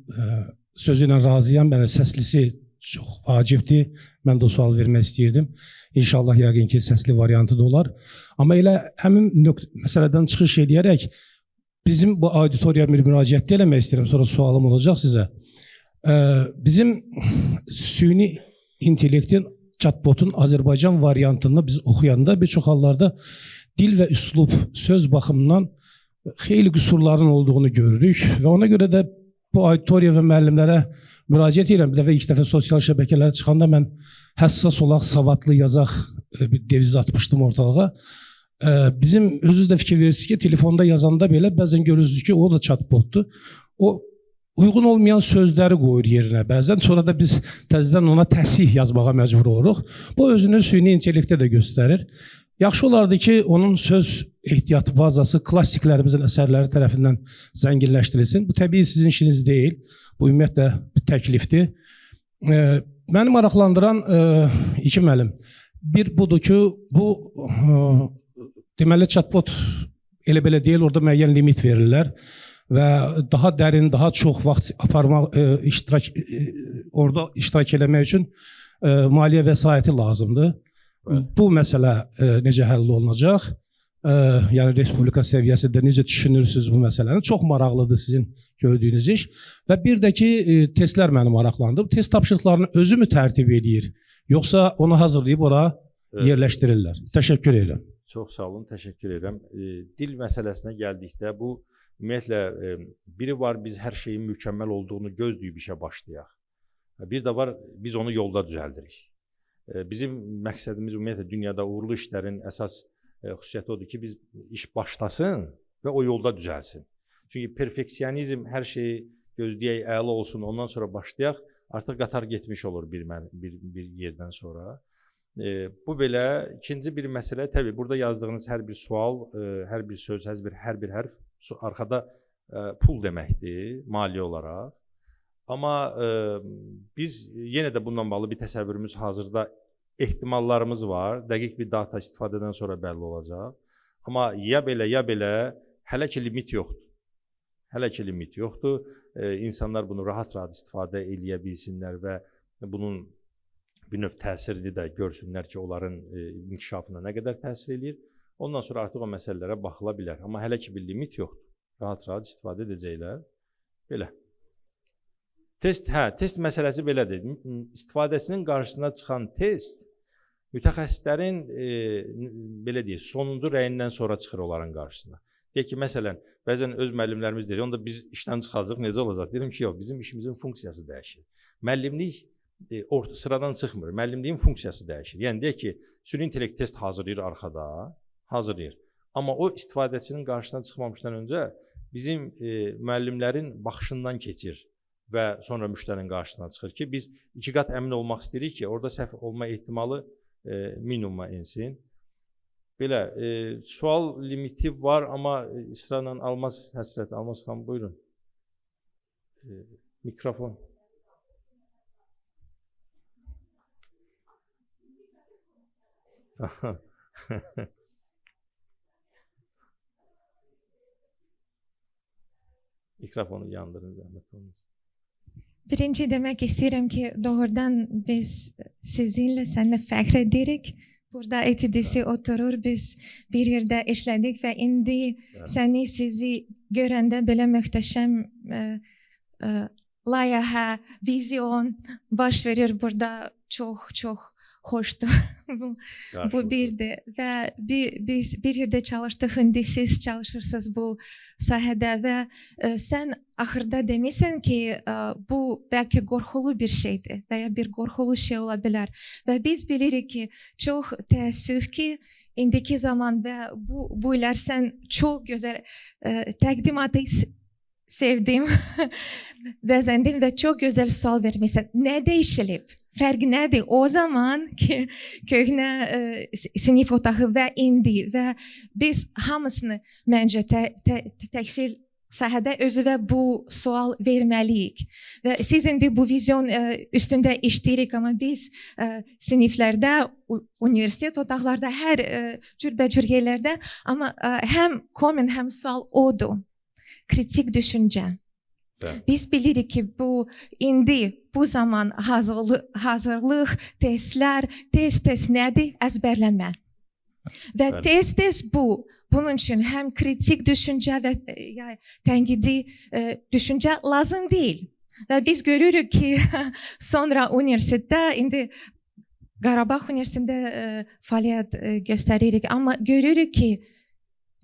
sözü ilə razıyam. Mənə səslisi çox vacibdir. Mən də o sual vermək istəyirdim. İnşallah yəqin ki, səsli variantı da olar. Amma elə həmin məsələdən çıxış edərək bizim bu auditoriya müraciətdə eləmək istəyirəm. Sonra sualım olacaq sizə. Bizim süni intellektin, chatbotun Azərbaycan variantını biz oxuyanda bir çox hallarda dil və üslub, söz baxımından xeyli qüsurların olduğunu görürük və ona görə də bu auditoriya və müəllimlərə müraciət edirəm. Bir dəfə, ilk dəfə sosial şəbəkələrə çıxanda mən həssas olaq, savadlı yazaq bir deviz atmışdım ortalığa. Bizim özünüz də fikir verirsiniz ki, telefonda yazanda belə bəzən görürsünüz ki, o da chatbotdur. O uyğun olmayan sözləri qoyur yerinə. Bəzən sonra da biz təzədən ona təsih yazmağa məcbur oluruq. Bu özünü süni intellektdə də göstərir. Yaxşı olardı ki, onun söz ehtiyatı bazası klassiklərimizin əsərləri tərəfindən zənginləşdirilsin. Bu təbii sizin işiniz deyil. Bu ümumiyyətlə bir təklifdir. Məni maraqlandıran iki müəllim. Bir budur ki, bu deməli chatbot elə belə deyil, orada müəyyən limit verirlər və daha dərin, daha çox vaxt aparmaq, orada iştirak eləmək üçün maliyyə vəsaiti lazımdır. Bu məsələ necə həll olunacaq? Yəni respublika səviyyəsində necə düşünürsünüz bu məsələni? Çox maraqlıdır sizin gördüyünüz iş. Və bir də ki, testlər məni maraqlandı. Test tapşırıqlarını özü mü tərtib edir? Yoxsa onu hazırlayıb ora yerləşdirirlər? Təşəkkür edirəm. Çox sağ olun, təşəkkür edirəm. Dil məsələsinə gəldikdə bu ümumiyyətlə biri var, biz hər şeyin mükəmməl olduğunu gözləyib işə başlayaq. Bir də var, biz onu yolda düzəldirik. Bizim məqsədimiz ümumiyyətlə dünyada uğurlu işlərin əsas xüsusiyyəti odur ki, biz iş başlasın və o yolda düzəlsin. Çünki perfeksionizm hər şeyi gözləyək, əla olsun, ondan sonra başlayaq, artıq qatar getmiş olur bir yerdən sonra. Bu belə. İkinci bir məsələ, təbii burada yazdığınız hər bir sual, hər bir söz, hər bir hərf arxada pul deməkdir, maliyyə olaraq. Amma biz yenə də bununla bağlı bir təsəvvürümüz hazırda ehtimallarımız var. Dəqiq bir data istifadədən sonra bəlli olacaq. Amma ya belə hələ ki limit yoxdur. Hələ ki limit yoxdur. İnsanlar bunu rahat-rahat istifadə eləyə bilsinlər və bunun bir növ təsirini də görsünlər ki, onların inkişafına nə qədər təsir eləyir. Ondan sonra artıq o məsələlərə baxıla bilər. Amma hələ ki bir limit yoxdur. Rahat-rahat istifadə edəcəklər. Belə. Test məsələsi belədir. İstifadəçinin qarşısına çıxan test mütəxəssislərin belə deyək, sonuncu rəyindən sonra çıxır onların qarşısına. Deyək ki, məsələn, bəzən öz müəllimlərimiz deyir, onda biz işdən çıxacaq, necə olacaq? Deyirəm ki, yox, bizim işimizin funksiyası dəyişir. Müəllimlik sıradan çıxmır, müəllimliyin funksiyası dəyişir. Yəni, deyək ki, süni intellekt test hazırlayır arxada, hazırlayır. Amma o istifadəçinin qarşısına çıxmamışdan öncə bizim müəllimlərin baxışından keçir və sonra müştərinin qarşısına çıxır ki, biz 2 qat əmin olmaq istəyirik ki, orada səhv olma ehtimalı minimuma insin. Belə, sual limiti var, amma israrla Almaz Həsrət, Almaz xanım, buyurun. Mikrofon. Mikrofonu yandırın, zəhmət olmasın. Birinci demek isterim ki doğrudan biz sizinle, seninle fəxr edirik. Burada ETDC oturur, biz bir yerde işledik ve indi sizi görəndə belə möhtəşəm layihə, vizyon baş verir burada. Çok hoştu. bu birdi ve biz bir yerde çalıştık, indi siz çalışırsınız bu sahədə ve sen ahırda demişsin ki bu belki qorxulu bir şeydir veya bir qorxulu şey olabilir ve biz bilirik ki çok təəssüf ki indiki zaman ve bu iler sen çok güzel təqdimatı sevdim, beğendim ve çok güzel sual vermişsin. Ne değişilip? Fərq nədir? O zaman ki köhnə sinif otağı və indi və biz hamısını məncə təhsil sahədə özü və bu sual verməliyik. Və siz indi bu vizyon üstündə işləyirik, amma biz siniflərdə, universitet otaqlarda, hər cürbəcür yerlərdə, amma həm komment, həm sual odur. Kritik düşüncə. Biz bilirik ki indi bu zaman hazırlıq, testlər, test nədir? Əzbərlənmə. Və test bu. Bunun üçün həm kritik düşüncə və tənqidi düşüncə lazım deyil. Və biz görürük ki sonra universitetdə, indi Qarabağ Universitetində fəaliyyət göstəririk, amma görürük ki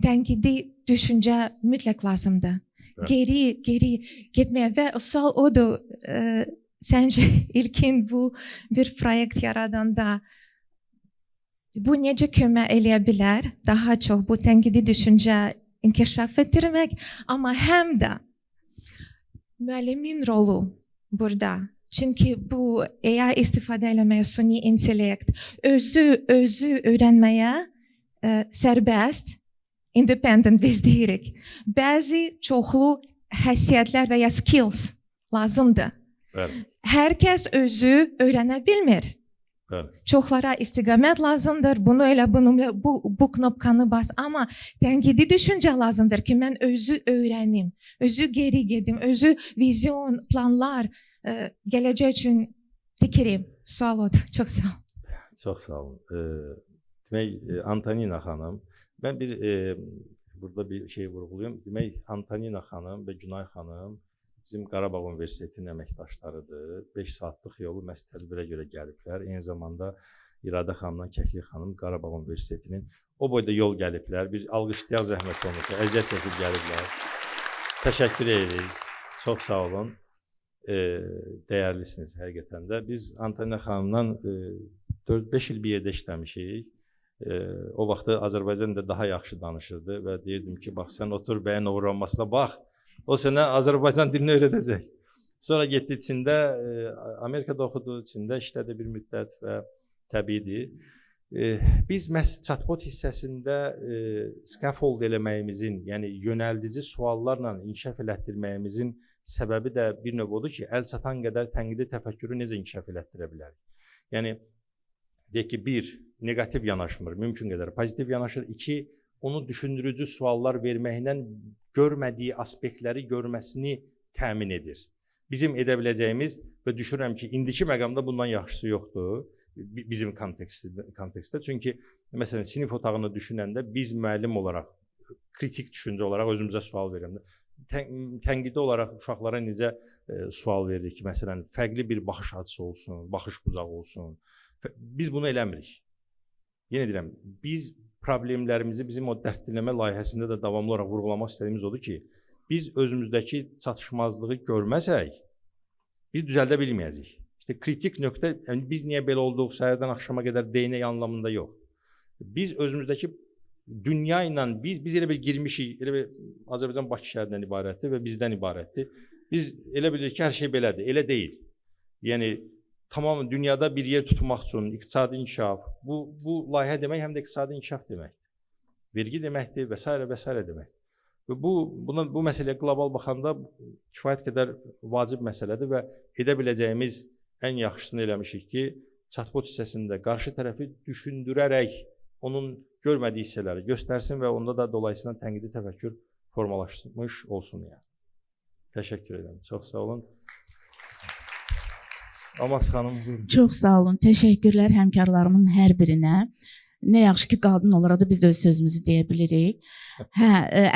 tənqidi düşüncə mütləq lazımdır. Geri gitmeye ve sual odur, sence ilkin bu bir proyekt yaradanda bu necə kömək eləyə bilər? Daha çox bu tənqidi düşüncə inkişaf etdirmək, amma həm də müəllimin rolu burada. Çünki bu AI istifadə eləməyə, süni intellekt, özü öyrənməyə sərbəst, independent biz deyirik. Bəzi çoxlu xəssiyyətlər və ya skills lazımdır. Bəli. Hər kəs özü öyrənə bilmir. Bəli. Çoxlara istiqamət lazımdır. Bunu elə, bu knopkanı bas. Amma tənqidi düşüncə lazımdır ki, mən özü öyrənim, özü geri gedim, özü vizyon, planlar gələcək üçün dikirim. Sual odur. Çox sağ olun. Çox sağ olun. Demək, Antonina xanım, mən burada bir şey vurğulayım. Demək, Antonina xanım və Günay xanım bizim Qarabağ Universitetinin əməkdaşlarıdır. 5 saatlıq yolu məhz tədbirə görə gəliblər. Eyni zamanda İradə xanımla Kəklik xanım Qarabağ Universitetinin o boyda yol gəliblər. Bir alqışlayaq zəhmət olmasa, əziyyət çəkib gəliblər. Təşəkkür edirik. Çox sağ olun. Dəyərlisiniz həqiqətən də. Biz Antonina xanımla 4-5 il bir yerdə işləmişik. O vaxtı Azərbaycanda daha yaxşı danışırdı və deyirdim ki, bax sən otur bəyin uğranmasına bax. O sənə Azərbaycan dilini öyrədəcək. Sonra getdi Çində, Amerikada oxudu, Çində işlədi bir müddət və təbiidir. Biz məhz chatbot hissəsində scaffold eləməyimizin, yəni yönəldici suallarla inkişaf elətdirməyimizin səbəbi də bir növ odur ki, əl çatan qədər tənqidi təfəkkürü necə inkişaf elətdirə bilərik? Yəni, deyək ki, 1, negativ yanaşmır, mümkün qədər pozitiv yanaşır. 2, onu düşündürücü suallar verməklə görmədiyi aspektləri görməsini təmin edir. Bizim edə biləcəyimiz və düşünürəm ki, indiki məqamda bundan yaxşısı yoxdur bizim kontekstdə. Çünki, məsələn, sinif otağını düşünəndə biz müəllim olaraq, kritik düşüncə olaraq özümüzə sual verirəm. Tənqidi olaraq uşaqlara necə sual veririk ki, məsələn, fərqli bir baxış açısı olsun, baxış bucağı olsun. Biz bunu eləmirik. Yenə deyirəm, biz problemlərimizi bizim o dərd dinləmə layihəsində də davamlı olaraq vurğulamaq istədiyimiz odur ki, biz özümüzdəki çatışmazlığı görməsək, biz düzəldə bilməyəcəyik. İşte kritik nöqtə, yəni biz niyə belə olduq, səhərdən axşama qədər deyinək anlamında yox. Biz özümüzdəki dünya ilə biz elə bir girmişik, elə bir Azərbaycan Bakı şəhərindən ibarətdir və bizdən ibarətdir. Biz elə bilirik ki, hər şey belədir, elə deyil. Yəni, tamamən dünyada bir yer tutmaq üçün iqtisadi inkişaf, bu layihə demək həm də iqtisadi inkişaf deməkdir. Vergi deməkdir və s. və s. deməkdir. Və bu məsələyə qlobal baxanda kifayət qədər vacib məsələdir və edə biləcəyimiz ən yaxşısını eləmişik ki, chatbot hissəsində qarşı tərəfi düşündürərək onun görmədiyi hissələri göstərsin və onda da dolayısıyla tənqidi təfəkkür formalaşmış olsun yəni. Təşəkkür edirəm. Çox sağ olun. Amas xanım, buyurun. Çox sağ olun. Təşəkkürlər həmkarlarımın hər birinə. Nə yaxşı ki, qadın olaraq da biz öz sözümüzü deyə bilirik.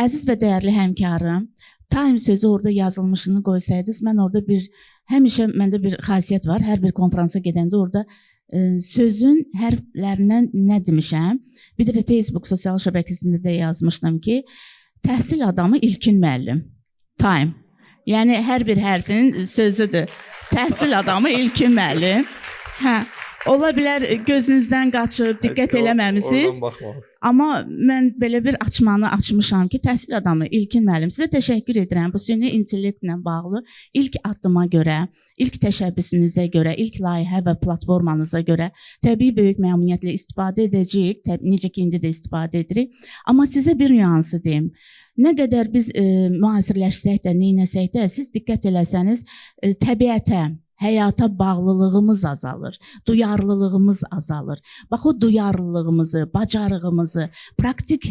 Əziz və dəyərli həmkarım, Time sözü orada yazılmışını qoysaydınız, mən orada həmişə məndə bir xasiyyət var. Hər bir konfransa gedəndə orada sözün hərflərindən nə demişəm? Bir dəfə Facebook sosial şəbəkəsində də yazmışdım ki, təhsil adamı ilkin müəllim. Time. Yəni hər bir hərfin sözüdür. Təhsil adamı ilkin müəllim. Ola bilər gözünüzdən qaçıb, diqqət eləməmisiniz. Amma mən belə bir açmanı açmışam ki, təhsil adamı ilkin müəllim. Sizə təşəkkür edirəm bu süni intellektlə bağlı ilk addıma görə, ilk təşəbbüsünüzə görə, ilk layihə və platformanıza görə təbii böyük məmnuniyyətlə istifadə edəcəyik. Necə ki, indi də istifadə edirik. Amma sizə bir nüansı deyim. Nə qədər biz müasirləşsək də, neynəsək də, siz diqqət eləsəniz, təbiətə, həyata bağlılığımız azalır, duyarlılığımız azalır. Bax, o duyarlılığımızı, bacarığımızı, praktik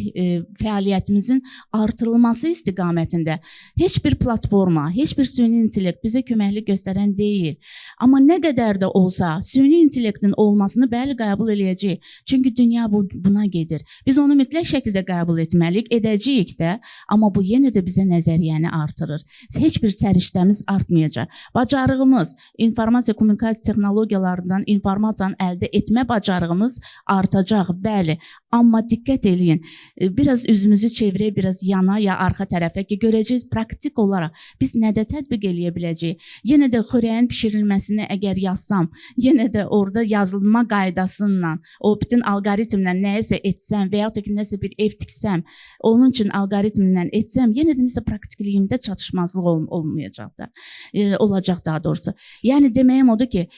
fəaliyyətimizin artırılması istiqamətində heç bir platforma, heç bir süni intellekt bizə köməklik göstərən deyil. Amma nə qədər də olsa, süni intellektin olmasını bəli qəbul eləyəcəyik. Çünki dünya buna gedir. Biz onu mütləq şəkildə qəbul etməliyik, edəcəyik də, amma bu yenə də bizə nəzəriyyəni artırır. Heç bir səriştəmiz artmayacaq. Bacarığımız, informasiya kommunikasiya texnologiyalarından informasiyanı əldə etmə bacarığımız artacaq, bəli. Amma diqqət eləyin, biraz üzümüzü çevirək, biraz yana ya arxa tərəfə ki, görəcəyiz praktik olaraq biz nədə tətbiq eləyə biləcəyik. Yenə də xörəyin bişirilməsini əgər yazsam, yenə də orada yazılma qaydasıyla, o bütün algoritmlə nəyisə etsəm və yaxud da ki, nəsə bir ev tiksəm, onun üçün algoritmlə etsəm, yenə də nəsə praktikliyimdə çatışmazlıq olmayacaq da, olacaq daha doğrusu. Yəni deməyim odur ki,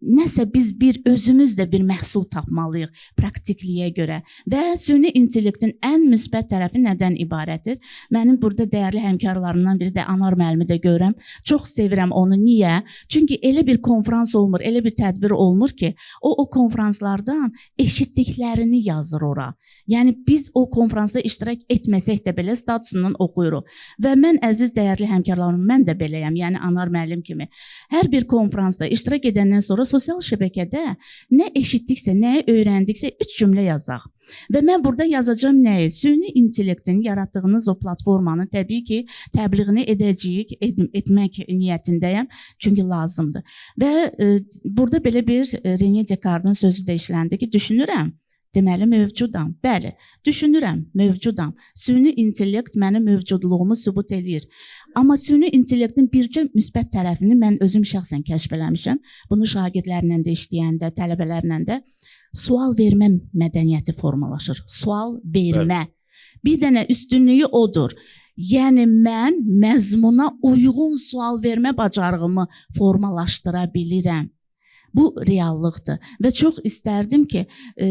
nəsə biz özümüz də bir məhsul tapmalıyıq praktikliyə görə və süni intellektin ən müsbət tərəfi nədən ibarətdir? Mənim burada dəyərli həmkarlarımdan biri də Anar müəllimi də görürəm. Çox sevirəm onu. Niyə? Çünki elə bir konfrans olmur, elə bir tədbir olmur ki, o konfranslardan eşitdiklərini yazır ora. Yəni biz o konfransda iştirak etməsək də belə statusundan oxuyuruq. Və mən əziz dəyərli həmkarlarım, mən də beləyəm, yəni Anar müəllim kimi. Hər bir konfransda iştirak edəndən sonra sosial şəbəkədə nə eşitdiksə, nəyi öyrəndiksə 3 cümlə yazaq. Və mən burada yazacağım nəyi? Süni intellektin yaratdığınız o platformanı təbii ki, təbliğini edəcəyik, etmək niyyətindəyəm, çünki lazımdır. Və burada belə bir René Descartes-in sözü də işləndi ki, düşünürəm, deməli mövcudam. Bəli, düşünürəm, mövcudam. Süni intellekt mənim mövcudluğumu sübut eləyir. Amma süni intellektin bircə müsbət tərəfini mən özüm şəxsən kəşf eləmişəm. Bunu şagirdlərlə də işləyəndə, tələbələrlə də sual vermə mədəniyyəti formalaşır. Sual vermə. Bir dənə üstünlüyü odur. Yəni mən məzmuna uyğun sual vermə bacarığımı formalaşdıra bilirəm. Bu reallıqdır və çox istərdim ki,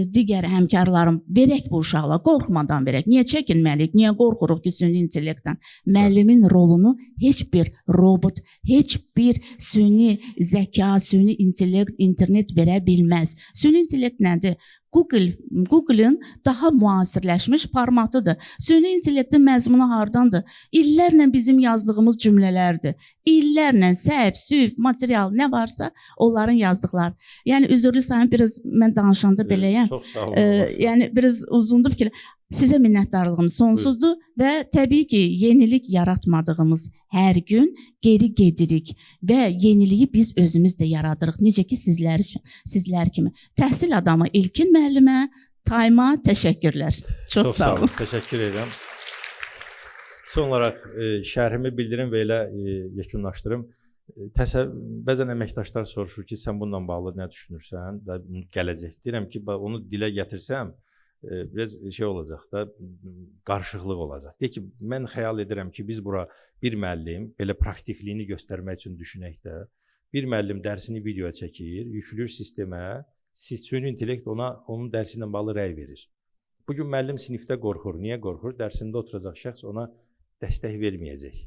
digər həmkarlarım verək bu uşaqla, qorxmadan verək. Niyə çəkinməliyik, niyə qorxuruq ki, süni intellektdən? Müəllimin rolunu heç bir robot, heç bir süni zəka, süni intellekt, internet verə bilməz. Süni intellekt nədir? Google-ın daha müasirləşmiş formatıdır. Süni intellektin məzmunu hardandır? İllərlə bizim yazdığımız cümlələrdir. İllərlə səhv, süf, material nə varsa onların yazdıqları. Yəni üzrlü sayın biraz mən danışanda beləyəm. Çox sağ olun. Yəni biraz uzundur fikir. Sizə minnətdarlığım sonsuzdur və təbii ki, yenilik yaratmadığımız hər gün geri gedirik və yeniliyi biz özümüz də yaradırıq. Necə ki, sizlər üçün, sizlər kimi. Təhsil adamı İlkin müəllimə, Tayma təşəkkürlər. Çox sağ olun. Təşəkkür edirəm. Son olaraq şərhimi bildirim və elə yekunlaşdırım. Bəzən əməkdaşlar soruşur ki, sən bununla bağlı nə düşünürsən və gələcək. Deyirəm ki, onu dilə gətirsəm, biraz şey olacaq da, qarışıqlıq olacaq. Deyək ki, mən xəyal edirəm ki, biz bura bir müəllim, belə praktikliyini göstərmək üçün düşünək də, bir müəllim dərsini videoya çəkir, yüklür sistemə, süni intellekt onun dərsi ilə bağlı rəy verir. Bugün müəllim sinifdə qorxur. Niyə qorxur? Dərsində oturacaq şəxs ona dəstək verməyəcək.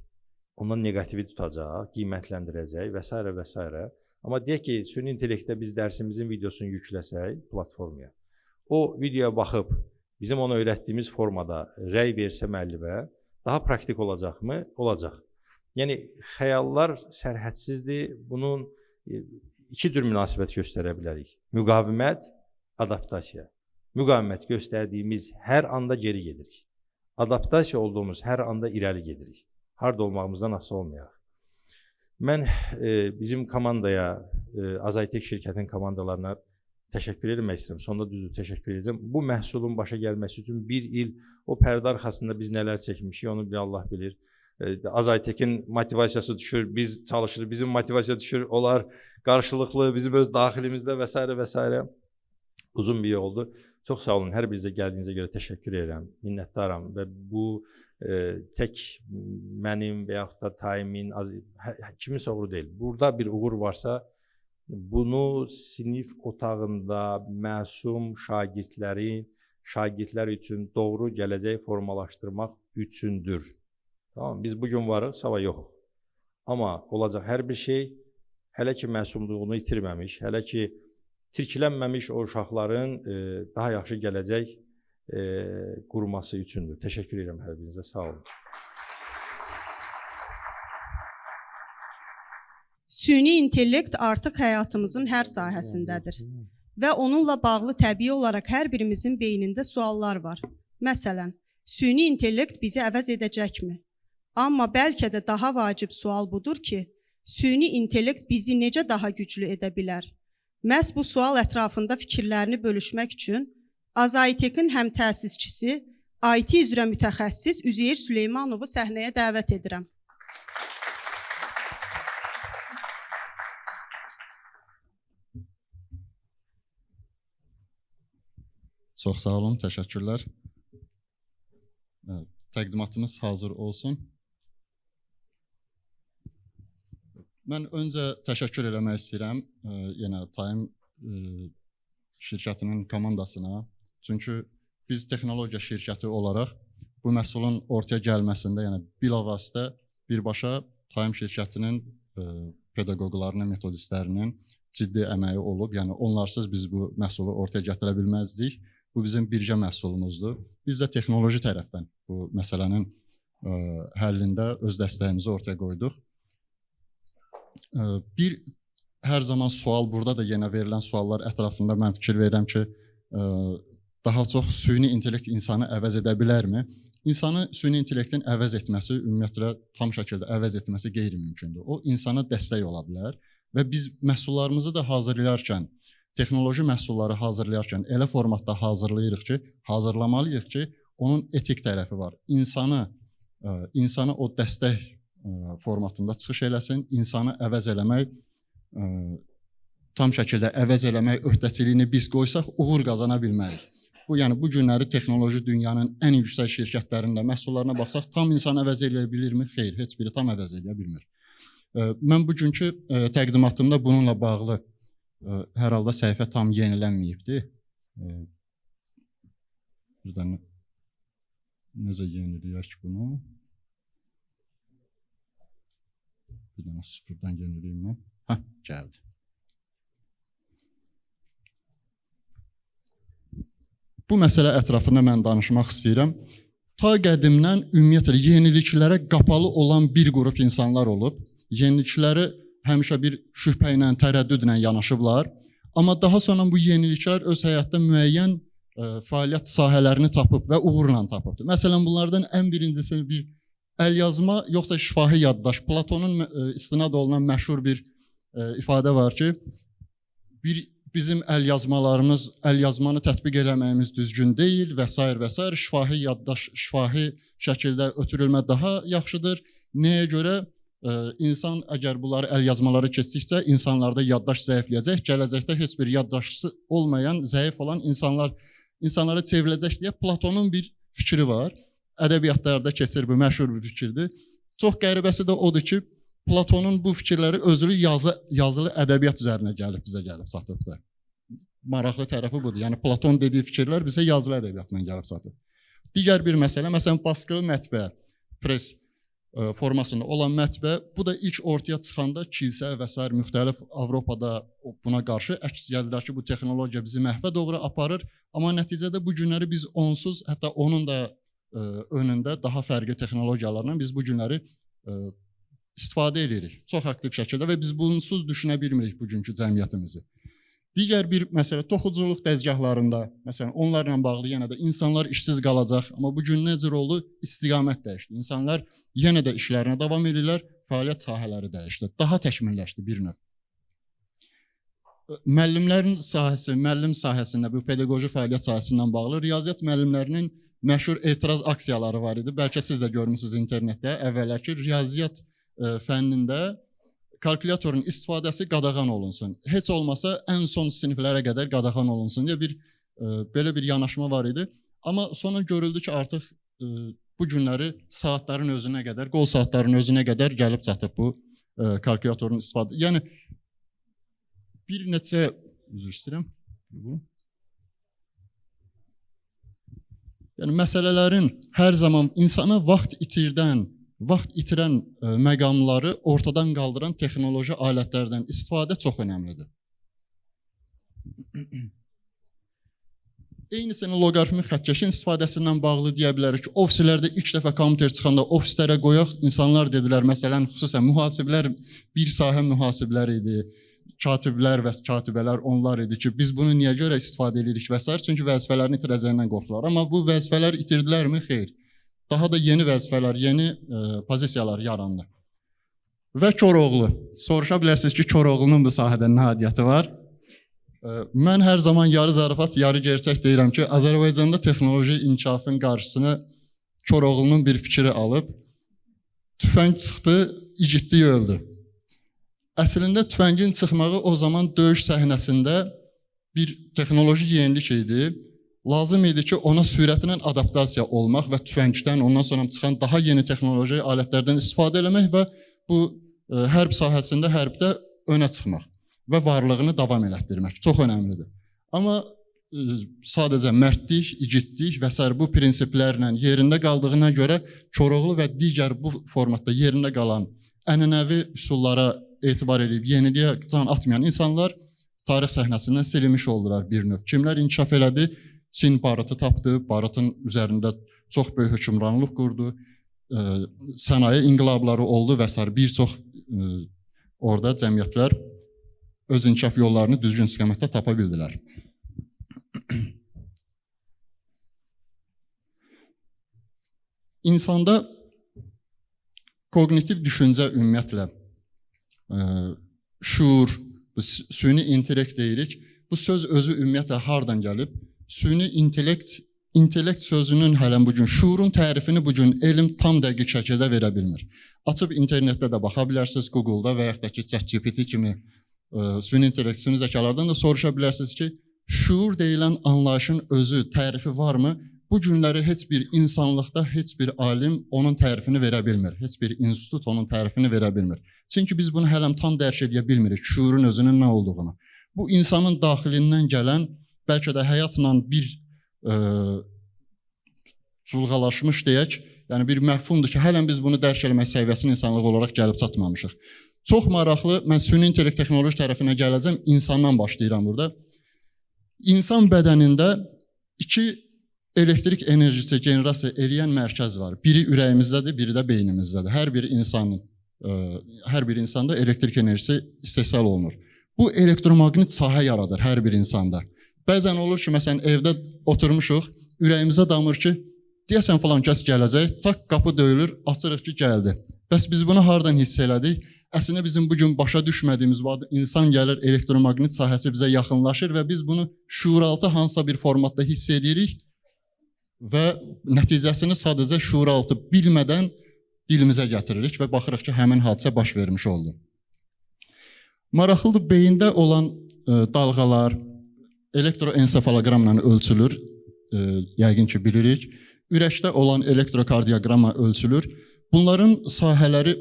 Ondan negativi tutacaq, qiymətləndirəcək və s. və s. Amma deyək ki, süni intellektdə biz dərsimizin videosunu yükləsək platformaya, o videoya baxıb bizim ona öyrətdiyimiz formada rəy versə müəllimə, daha praktik olacaqmı? Olacaq. Yəni, xəyallar sərhədsizdir. Bunun iki cür münasibət göstərə bilərik. Müqavimət, adaptasiya. Müqavimət göstərdiyimiz hər anda geri gedirik. Adaptasiya olduğumuz hər anda irəli gedirik. Harada olmağımızdan asılı olmayaraq. Mən bizim komandaya, Azaytek şirkətin komandalarına təşəkkür etmək istəyirəm. Sonda düzdür, təşəkkür edəcəm. Bu məhsulun başa gəlməsi üçün bir il o pərdə arxasında biz nələr çəkmişik, onu bir Allah bilir. Azaytekin motivasiyası düşür, biz çalışırıq, bizim motivasiya düşür, onlar qarşılıqlı, bizim öz daxilimizdə və s. və s. Uzun bir yoldur. Çox sağ olun, hər birinizə gəldiyinizə görə təşəkkür edirəm, minnətdaram və bu tək mənim və yaxud da Taymin, kiminsə uğuru deyil. Burada bir uğur varsa, bunu sinif otağında məsum şagirdlər üçün doğru gələcək formalaşdırmaq üçündür. Tamam, biz bugün varıq, sabah yox. Amma olacaq hər bir şey hələ ki məsumluğunu itirməmiş, hələ ki tirkilənməmiş o uşaqların daha yaxşı gələcək qurması üçündür. Təşəkkür edirəm hər birinizə, sağ olun. Süni intellekt artıq həyatımızın hər sahəsindədir və onunla bağlı təbii olaraq hər birimizin beynində suallar var. Məsələn, süni intellekt bizi əvəz edəcəkmi? Amma bəlkə də daha vacib sual budur ki, süni intellekt bizi necə daha güclü edə bilər? Məhz bu sual ətrafında fikirlərini bölüşmək üçün Azaytekin həm təsisçisi, IT üzrə mütəxəssis Üzeyir Süleymanovu səhnəyə dəvət edirəm. Çox sağ olun, təşəkkürlər. Təqdimatımız hazır olsun. Mən öncə təşəkkür eləmək istəyirəm yenə Time şirkətinin komandasına. Çünki biz texnologiya şirkəti olaraq bu məhsulun ortaya gəlməsində, yəni bilavasitə birbaşa Time şirkətinin pedaqoqlarının, metodistlərinin ciddi əməyi olub. Yəni onlarsız biz bu məhsulu ortaya gətirə bilməzdik. Bu bizim birgə məhsulumuzdur. Biz də texnoloji tərəfdən bu məsələnin həllində öz dəstəyimizi ortaya qoyduq. Bir hər zaman sual, burada da yenə verilən suallar ətrafında mən fikir verirəm ki, daha çox süni intellekt insanı əvəz edə bilərmi? İnsanı süni intellektin əvəz etməsi, ümumiyyətlə tam şəkildə əvəz etməsi qeyri-mümkündür. O insana dəstək ola bilər və biz məhsullarımızı da hazırlayarkən, texnoloji məhsulları hazırlayarkən elə formatda hazırlamalıyıq ki, onun etik tərəfi var. İnsanı o dəstək formatında çıxış eləsin, insanı əvəz eləmək, tam şəkildə əvəz eləmək öhdəçiliyini biz qoysaq, uğur qazana bilmərik. Yəni bu günləri texnoloji dünyanın ən yüksək şirkətlərində məhsullarına baxsaq, tam insanı əvəz eləyə bilirmi? Xeyr, heç biri tam əvəz eləyə bilmir. Mən bugünkü təqdimatımda bununla bağlı hər halda səhifə tam yenilənməyibdir. Birdən necə yeniləyək bunu? Bir dənə sıfırdan yeniləyim mən. Gəldi. Bu məsələ ətrafında mən danışmaq istəyirəm. Ta qədimdən ümumiyyətlə yeniliklərə qapalı olan bir qrup insanlar olub. Yenilikləri həmişə bir şübhə ilə, tərəddüdlə yanaşıblar. Amma daha sonra bu yeniliklər öz həyatda müəyyən fəaliyyət sahələrini tapıb və uğurla tapıbdır. Məsələn, bunlardan ən birincisi bir əlyazma, yoxsa şifahi yaddaş. Platonun istinad olunan məşhur bir ifadə var ki, bizim əlyazmanı tətbiq eləməyimiz düzgün deyil və s. və s. Şifahi yaddaş, şifahi şəkildə ötürülmə daha yaxşıdır. Nəyə görə? İnsan əgər bunları əlyazmaları keçdikcə insanlarda yaddaş zəifləyəcək, gələcəkdə heç bir yaddaşsı olmayan, zəif olan insanlara çevriləcək deyə Platonun bir fikri var. Ədəbiyyatlarda keçir, bu məşhur bir fikirdir. Çox qəribəsi də odur ki, Platonun bu fikirləri özü yazılı ədəbiyyat üzərinə bizə gəlib çatıbdır. Maraqlı tərəfi budur. Yəni Platon dediyi fikirlər bizə yazılı ədəbiyyatla gəlib çatıb. Digər bir məsələ, məsələn, baskılı mətbə, pres formasında olan mətbə, bu da ilk ortaya çıxanda kilsə və s. müxtəlif Avropada buna qarşı əks gəldilər ki, bu texnologiya bizi məhvə doğru aparır. Amma nəticədə bu günləri biz onsuz, hətta onun da önündə daha fərqli texnologiyalarla biz bu günləri istifadə edirik çox aktiv şəkildə və biz bunsuz düşünə bilmirik bugünkü cəmiyyətimizi. Digər bir məsələ, toxuculuq dəzgahlarında, məsələn, onlarla bağlı yenə də insanlar işsiz qalacaq, amma bugün necə oldu? İstiqamət dəyişdi. İnsanlar yenə də işlərinə davam edirlər, fəaliyyət sahələri dəyişdi. Daha təkmilləşdi bir növ. Müəllimlərin sahəsi, müəllim sahəsində, bu pedaqoji fəaliyyət sahəsindən bağlı riyaziyyat müəllimlərinin məşhur etiraz aksiyaları var idi. Bəlkə siz də görmüsünüz internetdə. Əvvəllər ki, riyaziyyat fənnində kalkulyatorun istifadəsi qadağan olunsun. Heç olmasa ən son siniflərə qədər qadağan olunsun deyə belə bir yanaşma var idi. Amma sonra görüldü ki, artıq bu günləri saatların özünə qədər, qol saatların özünə qədər gəlib çatıb bu kalkulyatorun istifadəsi. Yəni bir neçə, üzr istəyirəm. Yəni məsələlərin hər zaman insana vaxt itirən məqamları ortadan qaldıran texnoloji alətlərdən istifadə çox önəmlidir. Eynisini loqaritmik xəttkeşin istifadəsindən bağlı deyə bilərik ki, ofislərdə ilk dəfə kompüter çıxanda ofislərə qoyaq, insanlar dedilər, məsələn, xüsusən mühasiblər bir sahə mühasiblər idi, katiblər və katibələr onlar idi ki, biz bunu niyə görə istifadə edirik və s. Çünki vəzifələrini itirəcəyindən qorxdular. Amma bu vəzifələr itirdilərmi? Xeyr. Daha da yeni vəzifələr, yeni pozisiyalar yarandı. Və Koroğlu. Soruşa bilərsiniz ki, Koroğlunun bu sahədə nə adiyyəti var? Mən hər zaman yarı zarafat, yarı gerçək deyirəm ki, Azərbaycanda texnoloji inkişafın qarşısını Koroğlunun bir fikri alıb, tüfəng çıxdı, igidlik öldü. Əslində tüfəngin çıxmağı o zaman döyüş səhnəsində bir texnoloji yenilik idi. Lazım idi ki, ona sürətlə adaptasiya olmaq və tüfəngdən, ondan sonra çıxan daha yeni texnoloji alətlərdən istifadə eləmək və bu hərb sahəsində hərbdə önə çıxmaq və varlığını davam elətdirmək çox önəmlidir. Amma sadəcə mərdlik, igidlik və s. bu prinsiplərlə yerində qaldığına görə Koroğlu və digər bu formatda yerində qalan ənənəvi üsullara etibar edib yeniliyə can atmayan insanlar tarix səhnəsindən silinmiş oldular bir növ. Kimlər inkişaf elədi? Çin barıtı tapdı, barıtın üzərində çox böyük hökmranlıq qurdu, sənaye inqilabları oldu və s. bir çox orada cəmiyyətlər öz inkişaf yollarını düzgün istiqamətdə tapa bildilər. İnsanda kognitiv düşüncə ümumiyyətlə, şuur, süni intellekt deyirik. Bu söz özü ümumiyyətlə hardan gəlib? Süni intellekt sözünün hələn bugün, şuurun tərifini bugün elm tam dəqiq şəkildə verə bilmir. Açıb internetdə də baxa bilərsiniz, Google'da və yaxud da ki, ChatGPT kimi süni intellekt, süni zəkalardan da soruşa bilərsiniz ki, şuur deyilən anlayışın özü, tərifi varmı? Bu günləri heç bir insanlıqda heç bir alim onun tərifini verə bilmir. Heç bir institut onun tərifini verə bilmir. Çünki biz bunu hələm tam dərk edə bilmirik, şuurun özünün nə olduğunu. Bu insanın daxilindən gələn, bəlkə də həyatla bir culğalaşmış deyək, yəni bir məfhumdur ki, hələn biz bunu dərk eləmək səviyyəsinin insanlıq olaraq gəlib çatmamışıq. Çox maraqlı, mən süni intellekt texnoloji tərəfinə gələcəm, insandan başlayıram burada. İnsan bədənində 2 elektrik enerjisi generasiya eləyən mərkəz var. Biri ürəyimizdədir, biri də beynimizdədir. Hər bir insanda elektrik enerjisi istehsal olunur. Bu elektromaqnit sahə yaradır hər bir insanda. Bəzən olur ki, məsələn, evdə oturmuşuq, ürəyimizə damır ki, deyəsən falan kəs gələcək, tak qapı döyülür, açırıq ki, gəldi. Bəs biz bunu hardan hiss elədik? Əslində bizim bugün başa düşmədiyimiz insan gəlir, elektromaqnit sahəsi bizə yaxınlaşır və biz bunu şuuraltı hansısa bir formatda hiss edirik və nəticəsini sadəcə şuuraltı bilmədən dilimizə gətiririk və baxırıq ki, həmin hadisə baş vermiş oldu. Maraqlıdır, beyində olan dalğalar elektroensefaloqramla ölçülür, yəqin ki bilirik. Ürəkdə olan elektrokardiyoqramla ölçülür. Bunların sahələri,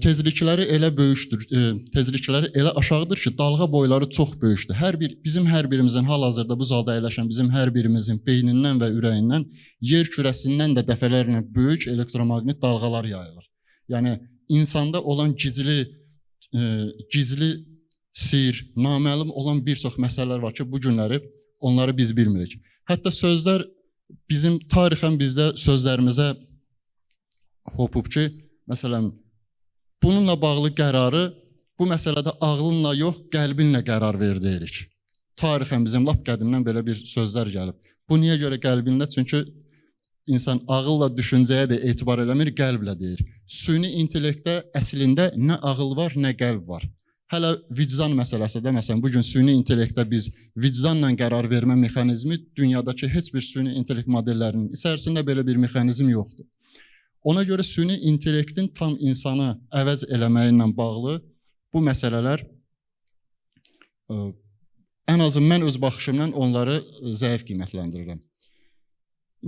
tezlikləri elə böyükdür, tezlikləri elə aşağıdır ki, dalğa boyları çox böyükdür. Bizim hər birimizin hal-hazırda bu zalda əyləşən bizim hər birimizin beynindən və ürəyindən, yer kürəsindən də dəfələrlə böyük elektromaqnit dalğalar yayılır. Yəni, insanda olan gizli sir, naməlum olan bir çox məsələlər var ki, bu günləri onları biz bilmirik. Hətta sözlər, bizim tarixən bizdə sözlərimizə hopub ki, məsələn, bununla bağlı qərarı bu məsələdə ağlınla yox, qəlbinlə qərar ver deyirik. Tarixən bizim lap qədimdən belə bir sözlər gəlib. Bu niyə görə qəlbinlə? Çünki insan ağılla düşüncəyə də etibar eləmir, qəlblə deyir. Süni intellektdə əslində nə ağıl var, nə qəlb var. Hələ vicdan məsələsində, məsələn, bugün süni intellektdə biz vicdanla qərar vermə mexanizmi dünyadakı heç bir süni intellekt modellərinin içərisində belə bir mexanizm yoxdur. Ona görə süni intellektin tam insanı əvəz eləməyi ilə bağlı bu məsələlər ən azı mən öz baxışımdan onları zəif qiymətləndirirəm.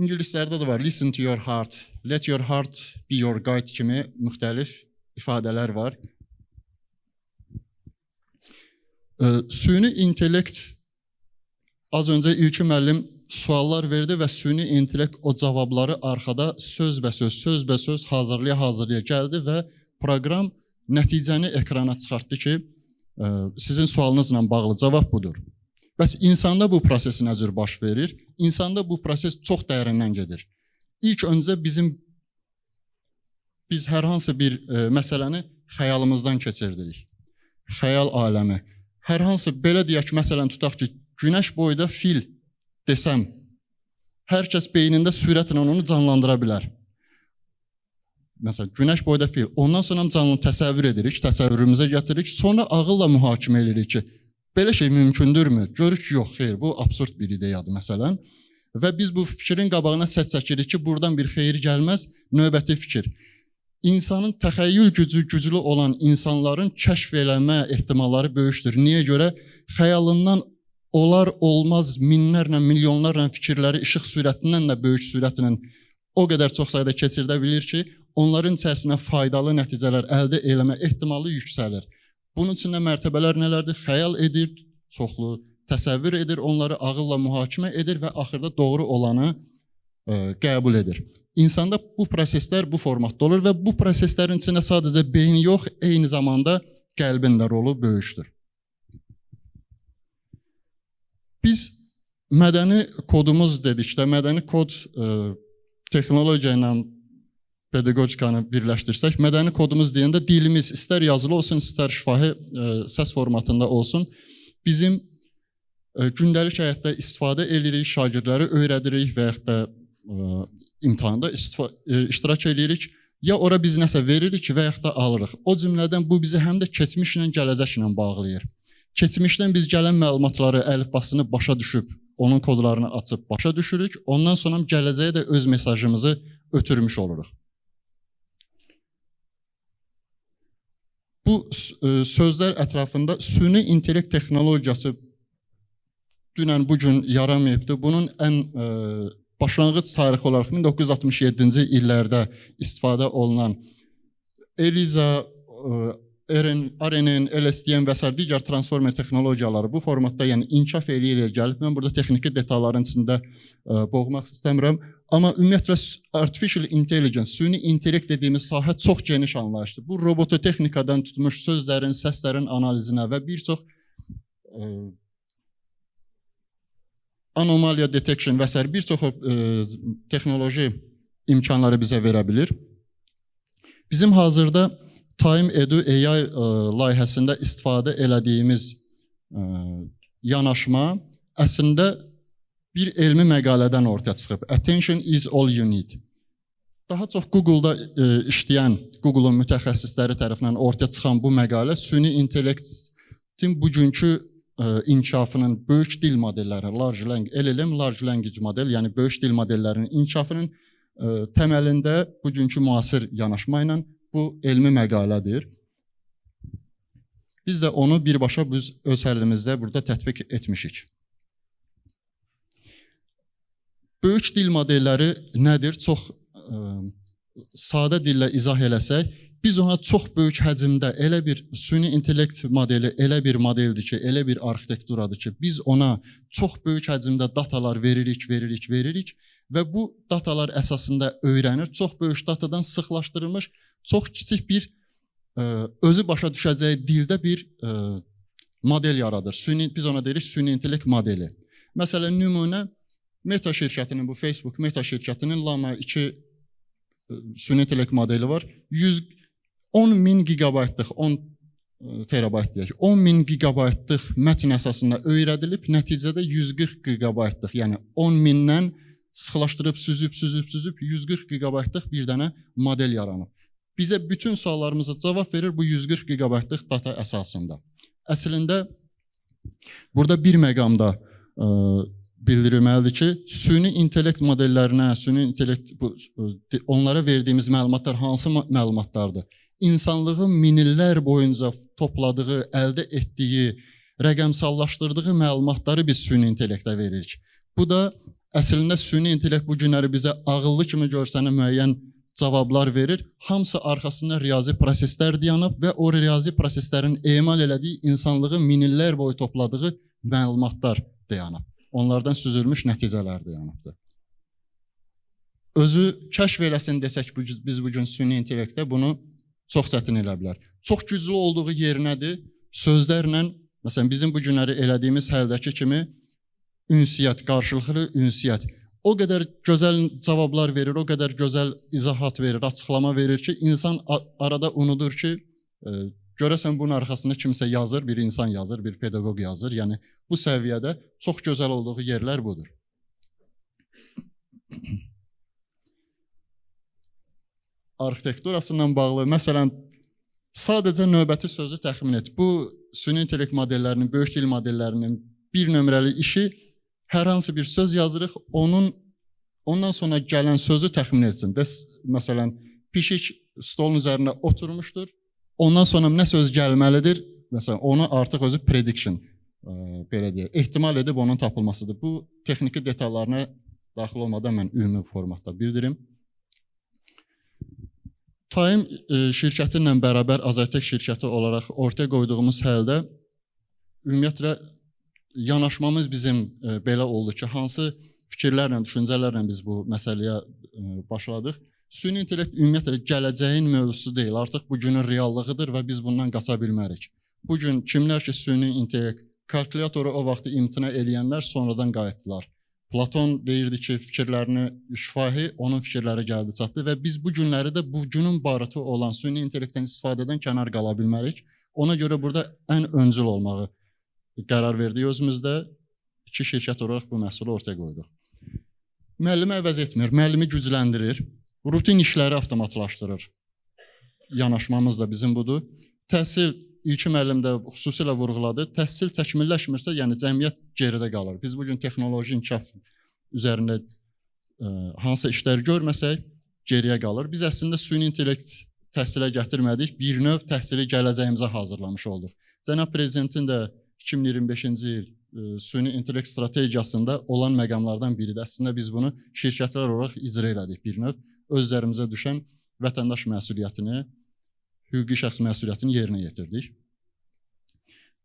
İngilislərdə də var, listen to your heart, let your heart be your guide kimi müxtəlif ifadələr var. Süni intellekt, az öncə İlki müəllim suallar verdi və süni intellekt o cavabları arxada söz-bə-söz hazırlaya gəldi və proqram nəticəni ekrana çıxartdı ki, sizin sualınızla bağlı cavab budur. Bəs insanda bu proses nə cür baş verir? İnsanda bu proses çox dərindən gedir. İlk öncə biz hər hansı bir məsələni xəyalımızdan keçirdirik. Xəyal aləmi. Hər hansı, belə deyək ki, məsələn, tutaq ki, günəş boyda fil desəm, hər kəs beynində sürətlə onu canlandıra bilər. Məsələn, günəş boyda fil, ondan sonra canlı təsəvvür edirik, təsəvvürümüzə gətiririk, sonra ağılla mühakimə edirik ki, Belə şey mümkündürmü? Görürük ki, yox, xeyr, bu absurd bir ideyadır məsələn. Və biz bu fikrin qabağına səs çəkirik ki, buradan bir xeyir gəlməz, növbəti fikir. İnsanın təxəyyül gücü güclü olan insanların kəşf eləmə ehtimalları böyükdür. Niyə görə? Xəyalından olar olmaz minlərlə, milyonlarla fikirləri işıq sürətindən də böyük sürətlə o qədər çox sayda keçirdə bilir ki, onların içərisinə faydalı nəticələr əldə eləmə ehtimalı yüksəlir. Bunun üçün də mərtəbələr nələrdir? Xəyal edir, çoxlu təsəvvür edir, onları ağılla mühakimə edir və axırda doğru olanı qəbul edir. İnsanda bu proseslər bu formatda olur və bu proseslərin içində sadəcə beyin yox, eyni zamanda qəlbin də rolu böyükdür. Biz mədəni kodumuz dedikdə, mədəni kod texnologiya ilə pedagogikanı birləşdirsək, mədəni kodumuz deyəndə dilimiz istər yazılı olsun, istər şifahi səs formatında olsun, bizim gündəlik həyatda istifadə edirik, şagirdləri öyrədirik və yaxud da imtahanda iştirak edirik. Ya ora biz nəsə veririk və yaxud da alırıq. O cümlədən bu bizi həm də keçmişlə, gələcəklə bağlayır. Keçmişdən biz gələn məlumatları, əlifbasını başa düşüb, onun kodlarını açıb başa düşürük. Ondan sonra gələcəyə də öz mesajımızı ötürmüş oluruq. Bu sözlər ətrafında süni intellekt texnologiyası dünən bugün yaramayıbdır. Bunun ən başlanğıc tarixi olaraq 1967-ci illərdə istifadə olunan ELIZA, RNN, LSTM və s. digər transformer texnologiyaları bu formatda yəni inkişaf eləyir gəlib. Mən burada texniki detalların içində boğmaq istəmirəm. Amma ümumiyyətlə artificial intelligence, süni intellekt dediyimiz sahə çox geniş anlayışdır. Bu robototexnikadan tutmuş sözlərin, səslərin analizinə və bir çox anomaliya detection və s. bir çox texnoloji imkanları bizə verə bilir. Bizim hazırda Time Edu AI layihəsində istifadə elədiyimiz yanaşma əslində bir elmi məqalədən ortaya çıxıb. Attention is all you need. Daha çox Google-da işləyən, Google-un mütəxəssisləri tərəfindən ortaya çıxan bu məqalə süni intellektin bugünkü inkişafının böyük dil modelləri, LLM, Large Language Model, yəni böyük dil modellərinin inkişafının təməlində bugünkü müasir yanaşma ilə bu elmi məqalədir. Biz də onu birbaşa biz öz həllimizdə burada tətbiq etmişik. Böyük dil modelləri nədir? Çox sadə dillə izah eləsək, biz ona çox böyük həcmdə elə bir süni intellekt modeli, elə bir modeldir ki, elə bir arxitekturadır ki, biz ona çox böyük həcmdə datalar veririk və bu datalar əsasında öyrənir. Çox böyük datadan sıxlaşdırılmış, çox kiçik bir özü başa düşəcəyi dildə bir model yaradır. Biz ona deyirik süni intellekt modeli. Məsələn, nümunə Meta şirkətinin, bu Facebook Meta şirkətinin Llama 2 süni intellekt modeli var. 10.000 gigabaytlıq, 10 terabayt deyək, 10.000 gigabaytlıq mətn əsasında öyrədilib, nəticədə 140 gigabaytlıq, yəni 10.000-dən sıxlaşdırıb, süzüb 140 gigabaytlıq bir dənə model yaranıb. Bizə bütün suallarımıza cavab verir bu 140 gigabaytlıq data əsasında. Əslində, burada bir məqamda bildirilməlidir ki, süni intellekt modellərinə, onlara verdiyimiz məlumatlar hansı məlumatlardır? İnsanlığın minillər boyunca topladığı, əldə etdiyi, rəqəmsallaşdırdığı məlumatları biz süni intellektə veririk. Bu da əslində süni intellekt bu günləri bizə ağıllı kimi görsənə müəyyən cavablar verir. Hamısı arxasında riyazi proseslər dayanıb və o riyazi proseslərin emal elədiyi insanlığın minillər boyu topladığı məlumatlar dayanıb. Onlardan süzülmüş nəticələr dayanıbdır. Özü kəşf eləsin desək biz bugün süni intellektdə bunu çox çətin elə bilər. Çox güclü olduğu yer nədir? Sözlərlə, məsələn, bizim bu günləri elədiyimiz həldəki kimi ünsiyyət, qarşılıqlı ünsiyyət. O qədər gözəl cavablar verir, o qədər gözəl izahat verir, açıqlama verir ki, insan arada unudur ki, görəsən bunun arxasında kimsə yazır, bir insan yazır, bir pedaqoq yazır. Yəni, bu səviyyədə çox gözəl olduğu yerlər budur. Arxitekturasından bağlı, məsələn, sadəcə növbəti sözü təxmin et. Bu süni intellekt modellərinin, böyük dil modellərinin bir nömrəli işi hər hansı bir söz yazırıq, ondan sonra gələn sözü təxmin etsin. Məsələn, pişik stolun üzərində oturmuşdur, ondan sonra nə söz gəlməlidir? Məsələn, onu artıq özü prediction, belə deyək, ehtimal edib onun tapılmasıdır. Bu texniki detallarına daxil olmadan mən ümumi formatda bildirim. Time şirkəti ilə bərabər Azaytek şirkəti olaraq ortaya qoyduğumuz həldə ümumiyyətlə yanaşmamız bizim belə oldu ki, hansı fikirlərlə, düşüncələrlə biz bu məsələyə başladıq. Süni intellekt ümumiyyətlə gələcəyin mövzusu deyil, artıq bugünün reallığıdır və biz bundan qaça bilmərik. Bugün kimlər ki, süni intellekt kalkulatoru o vaxtı imtina eləyənlər sonradan qayıtdılar. Platon deyirdi ki, fikirlərini şifahi, onun fikirləri gəldi çatdı və biz bu günləri də bugünün barıtı olan süni intellektdən istifadədən kənar qala bilmərik. Ona görə burada ən öncül olmağı qərar verdik özümüzdə. 2 şirkət olaraq bu məhsulu ortaya qoyduq. Müəllimi əvəz etmir, müəllimi gücləndirir, rutin işləri avtomatlaşdırır. Yanaşmamız da bizim budur. Təhsil, İlkin müəllim də xüsusilə vurğuladı. Təhsil təkmilləşmirsə, yəni cəmiyyət geridə qalır. Biz bugün texnoloji inkişaf üzərində hansı işlər görməsək, geriyə qalır. Biz əslində süni intellekt təhsilə gətirmədik, bir növ təhsili gələcəyimizə hazırlamış olduq. Cənab Prezidentin də 2025-ci il süni intellekt strategiyasında olan məqamlardan biridir. Əslində biz bunu şirkətlər olaraq icra elədik bir növ. Özlərimizə düşən vətəndaş məsuliyyətini, hüquqi şəxs məsuliyyətini yerinə yetirdik.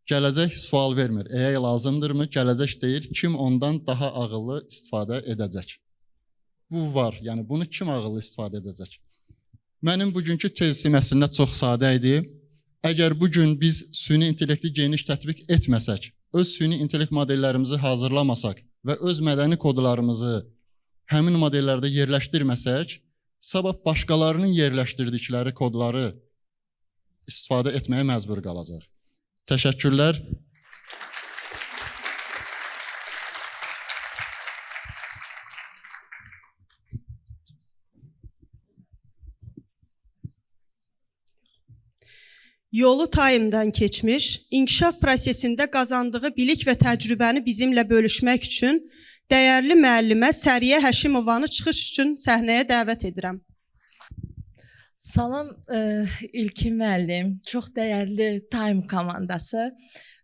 Gələcək sual vermir. Əyə lazımdırmı? Gələcək deyir, kim ondan daha ağıllı istifadə edəcək? Bu var, yəni bunu kim ağıllı istifadə edəcək? Mənim bugünkü tezisim əslində çox sadə idi. Əgər bugün biz süni intellekti geniş tətbiq etməsək, öz süni intellekt modellərimizi hazırlamasaq və öz mədəni kodlarımızı həmin modellərdə yerləşdirməsək, sabah başqalarının yerləşdirdikləri kodları istifadə etməyə məcbur qalacaq. Təşəkkürlər. Yolu Time'dan keçmiş, inkişaf prosesində qazandığı bilik və təcrübəni bizimlə bölüşmək üçün dəyərli müəllimə Səriyə Həşimovanı çıxış üçün səhnəyə dəvət edirəm. Salam İlkin müəllim, çox dəyərli Time komandası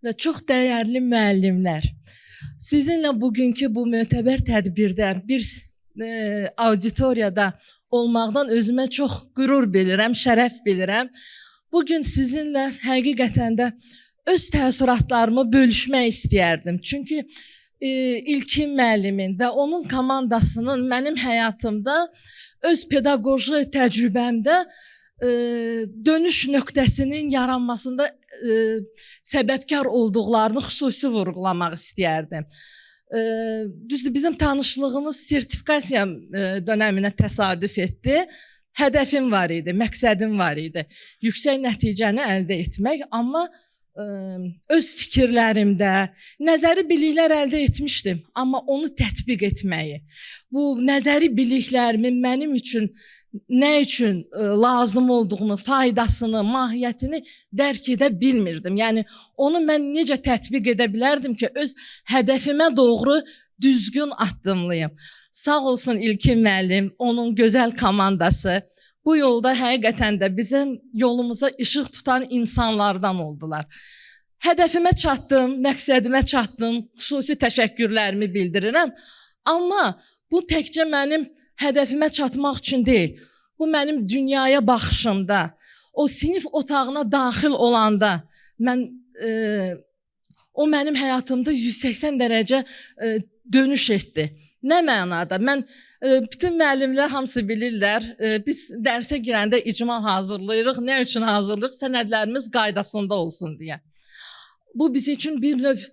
və çox dəyərli müəllimlər. Sizinlə bugünkü bu mötəbər tədbirdə bir auditoriyada olmaqdan özümə çox qürur bilirəm, şərəf bilirəm. Bugün sizinlə həqiqətən də öz təəssüratlarımı bölüşmək istəyərdim. Çünki İlkin müəllimin və onun komandasının mənim həyatımda öz pedaqoji təcrübəmdə dönüş nöqtəsinin yaranmasında səbəbkar olduqlarını xüsusi vurğulamaq istəyərdim. Düzdür, bizim tanışlığımız sertifikasiya dönəminə təsadüf etdi. Hədəfim var idi, məqsədim var idi. Yüksək nəticəni əldə etmək, amma öz fikirlərimdə nəzəri biliklər əldə etmişdim, amma onu tətbiq etməyi, bu nəzəri biliklərimin mənim üçün nə üçün lazım olduğunu, faydasını, mahiyyətini dərk edə bilmirdim. Yəni onu mən necə tətbiq edə bilərdim ki, öz hədəfimə doğru düzgün addımlayım. Sağ olsun İlkin müəllim, onun gözəl komandası bu yolda həqiqətən də bizim yolumuza işıq tutan insanlardan oldular. Hədəfimə çatdım, məqsədimə çatdım, xüsusi təşəkkürlərimi bildirirəm. Amma bu təkcə mənim hədəfimə çatmaq üçün deyil. Bu mənim dünyaya baxışımda, o sinif otağına daxil olanda, o mənim həyatımda 180 dərəcə dönüş etdi. Nə mənada? Bütün müəllimlər hamısı bilirlər, biz dərsə girəndə icmal hazırlayırıq. Nə üçün hazırlayırıq? Sənədlərimiz qaydasında olsun deyə. Bu bizim üçün bir növ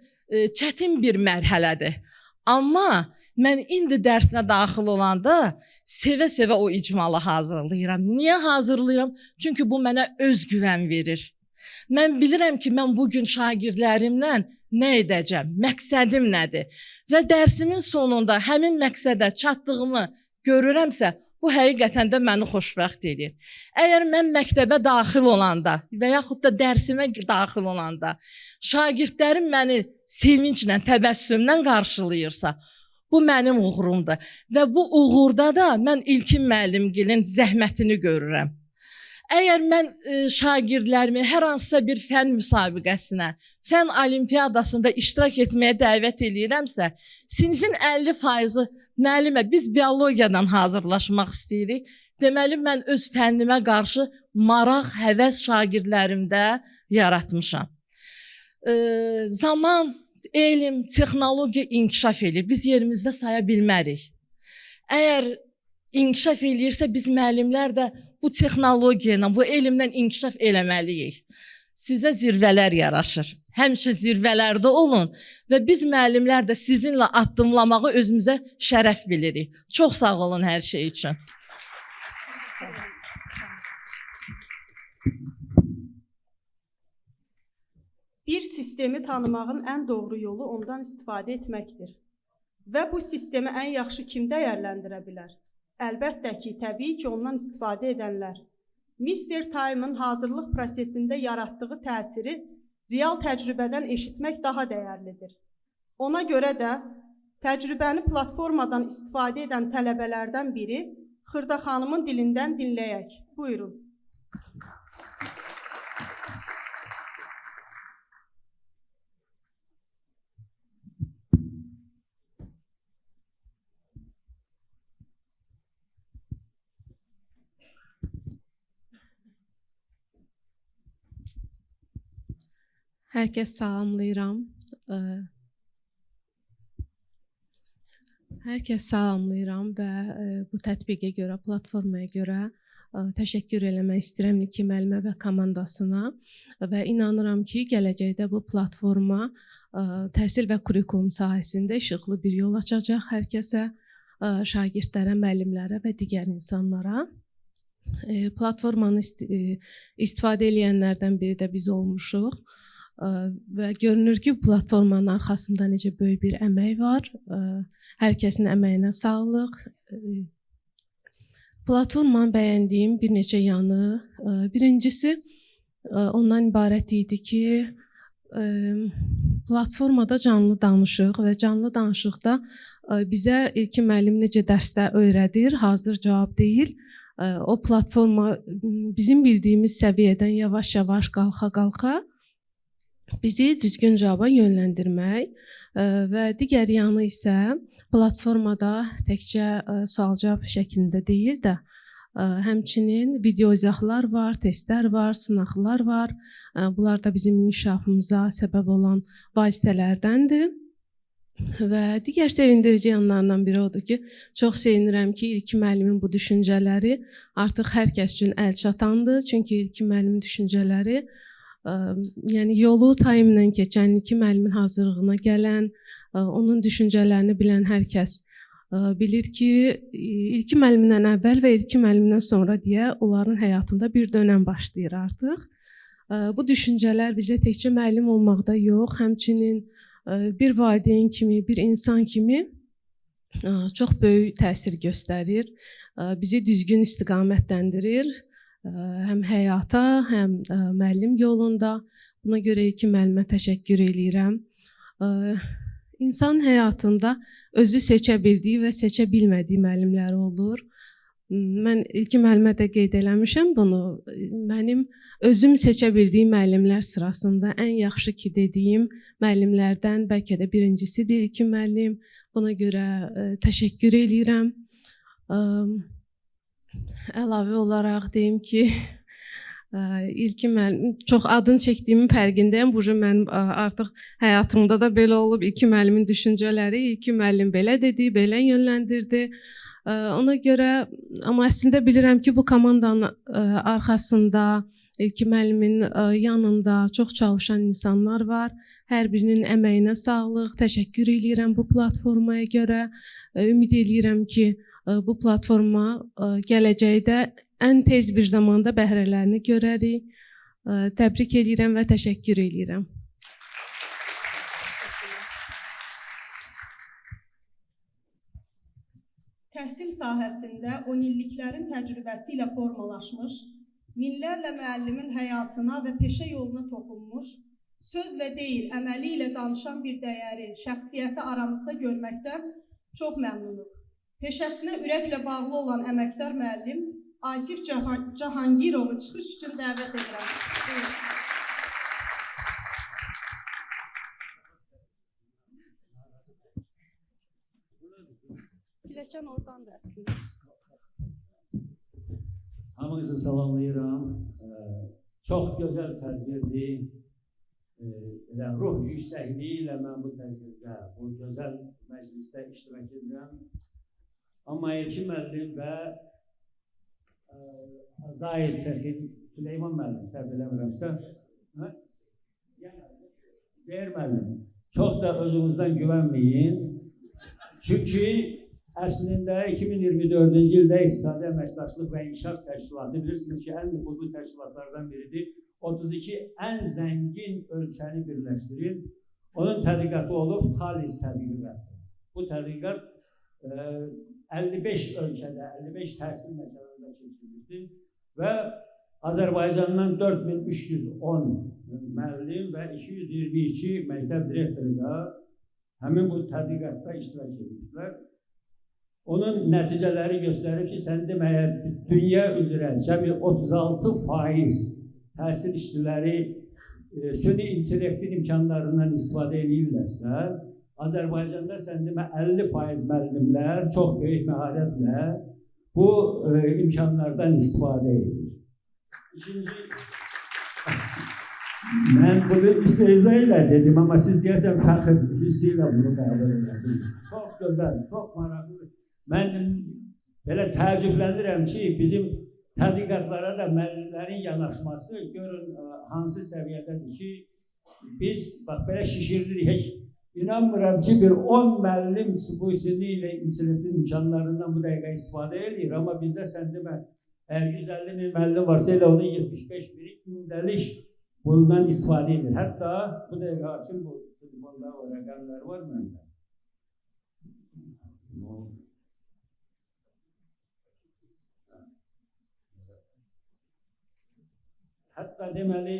çətin bir mərhələdir. Amma mən indi dərsinə daxil olanda sevə-sevə o icmalı hazırlayıram. Niyə hazırlayıram? Çünki bu mənə özgüvən verir. Mən bilirəm ki, mən bugün şagirdlərimlə nə edəcəm, məqsədim nədir və dərsimin sonunda həmin məqsədə çatdığımı görürəmsə, Bu həqiqətən də məni xoşbəxt edir. Əgər mən məktəbə daxil olanda və yaxud da dərsimə daxil olanda şagirdlərim məni sevinclə, təbəssümlə qarşılayırsa, bu mənim uğurumdur. Və bu uğurda da mən İlkin müəllimgilin zəhmətini görürəm. Əgər mən şagirdlərimi hər hansısa bir fən müsabiqəsinə, fən olimpiyadasında iştirak etməyə dəvət edirəmsə, sinifin 50%-i müəllimə biz biologiyadan hazırlaşmaq istəyirik. Deməli, mən öz fənnimə qarşı maraq, həvəs şagirdlərimdə yaratmışam. Zaman, elm, texnologiya inkişaf edir. Biz yerimizdə saya bilmərik. Əgər inkişaf eləyirsə, biz müəllimlər də bu texnologiya ilə, bu elmlə inkişaf eləməliyik. Sizə zirvələr yaraşır. Həmişə zirvələrdə olun və biz müəllimlər də sizinlə addımlamağı özümüzə şərəf bilirik. Çox sağ olun hər şey üçün. Bir sistemi tanımağın ən doğru yolu ondan istifadə etməkdir. Və bu sistemi ən yaxşı kim dəyərləndirə bilər? Əlbəttə ki, təbii ki, ondan istifadə edənlər. Mr. Time'ın hazırlıq prosesində yaratdığı təsiri real təcrübədən eşitmək daha dəyərlidir. Ona görə də təcrübəni platformadan istifadə edən tələbələrdən biri Xırda xanımın dilindən dinləyək. Buyurun. Hər kəs salamlayıram. Hər kəs salamlayıram və bu tətbiqə görə, platformaya görə təşəkkür eləmək istəyirəm İlkin müəllimə və komandasına və inanıram ki, gələcəkdə bu platforma təhsil və kurikulum sahəsində işıqlı bir yol açacaq hər kəsə, şagirdlərə, müəllimlərə və digər insanlara. Platformanı istifadə edənlərdən biri də biz olmuşuq. Və görünür ki, platformanın arxasında necə böyük bir əmək var. Hər kəsin əməyinə sağlıq. Platformanın bəyəndiyim bir neçə yanı. Birincisi, ondan ibarət idi ki, platformada canlı danışıq və canlı danışıqda bizə İlkin müəllim necə dərsdə öyrədir, hazır cavab deyil. O platforma bizim bildiyimiz səviyyədən yavaş-yavaş qalxa-qalxa bizi düzgün cavaba yönləndirmək və digər yanı isə platformada təkcə sual-cavab şəklində deyil də, həmçinin video izahlar var, testlər var, sınaqlar var. Bunlar da bizim inkişafımıza səbəb olan vasitələrdəndir. Və digər sevindirici yanlarından biri odur ki, çox sevinirəm ki, İlkin müəllimin bu düşüncələri artıq hər kəs üçün əl çatandır. Çünki İlkin müəllimin düşüncələri yəni yolu Time-la keçən, İlkin müəllimin hazırlığına gələn, onun düşüncələrini bilən hər kəs bilir ki, İlkin müəllimdən əvvəl və İlkin müəllimdən sonra deyə onların həyatında bir dönəm başlayır artıq. Bu düşüncələr bizə təkcə müəllim olmaqda yox, həmçinin bir valideyn kimi, bir insan kimi çox böyük təsir göstərir, bizi düzgün istiqamətləndirir. Həm həyata, həm müəllim yolunda. Buna görə İlkin müəllimə təşəkkür edirəm. İnsan həyatında özü seçə bildiyi və seçə bilmədiyi müəllimlər olur. Mən İlkin müəllimə də qeyd eləmişəm bunu. Mənim özüm seçə bildiyim müəllimlər sırasında ən yaxşı ki dediyim müəllimlərdən bəlkə də birincisidir İlkin müəllim. Buna görə təşəkkür edirəm. Əlavə olaraq deyim ki, İlkin müəllim, çox adını çəkdiyimin fərqindəyəm. Bu gün mənim artıq həyatımda da belə olub. İlkin müəllimin düşüncələri, İlkin müəllim belə dedi, belə yönləndirdi. Ona görə, amma əslində bilirəm ki, bu komandanın arxasında, İlkin müəllimin yanında çox çalışan insanlar var. Hər birinin əməyinə sağlıq. Təşəkkür edirəm bu platformaya görə. Ümid edirəm ki, bu platforma gələcəkdə ən tez bir zamanda bəhrələrini görərik. Təbrik edirəm və təşəkkür edirəm. təhsil sahəsində 10 illiklərin təcrübəsi ilə formalaşmış, minlərlə müəllimin həyatına və peşə yoluna toxunmuş, sözlə deyil, əməli ilə danışan bir dəyəri, şəxsiyyəti aramızda görməkdən çox məmnunuq. Peşəsinə ürəklə bağlı olan əməkdar müəllim Asif Cahangirovu çıxış üçün dəvət edirəm. Piləkən oradan da əslində. Hamınızı salamlayıram. Çox gözəl tədbirdir. Ruh yüksəkliyi ilə mən bu tədbirdə, bu gözəl məclisdə iştirak edirəm. Amma Elçin müəllim və Zahid Təxin, Süleyman müəllim, səhv eləmirəmsə, Zehir müəllim, çox da özünüzdən güvənməyin. Çünki əslində 2024-cü ildə İqtisadi Əməkdaşlıq və İnkişaf Təşkilatı, bilirsiniz ki, ən nüfuzlu təşkilatlardan biridir. 32 ən zəngin ölkəni birləşdirir. Onun tədqiqatı olub Thalys tədqiqatı. Bu tədqiqat 55 ölkədə, 55 təhsil məkanında keçirildi və Azərbaycandan 4310 müəllim və 222 məktəb direktoru da həmin bu tədqiqatda iştirak ediblər. Onun nəticələri göstərir ki, sən deməyə dünya üzrə cəmi 36% təhsil işçiləri süni intellektin imkanlarından istifadə edirlərsə, Azərbaycanda sən demə 50% müəllimlər çox böyük məharətlə bu imkanlardan istifadə edir. İkinci, mən bunu istehza ilə dedim, amma siz deyəsən fəxr hissi ilə bunu qəbul edərdiniz. Çox gözəl, çox maraqlıdır. Mən belə təəccüblənirəm ki, bizim tədqiqatlara da müəllimlərin yanaşması görün hansı səviyyədədir ki, biz bax belə şişiririk. Heç inanmıram ki, bir 10 müəllim bu süni ilə intellektin imkanlarından bu dəqiqə istifadə edir, amma bizdə sən demə, əgər 150 min müəllim varsa elə onun 75 biri gündəlik bundan istifadə edir. Hətta bu dəqiqə açın, bu telefonda o rəqəmlər var məndə. Hətta deməli,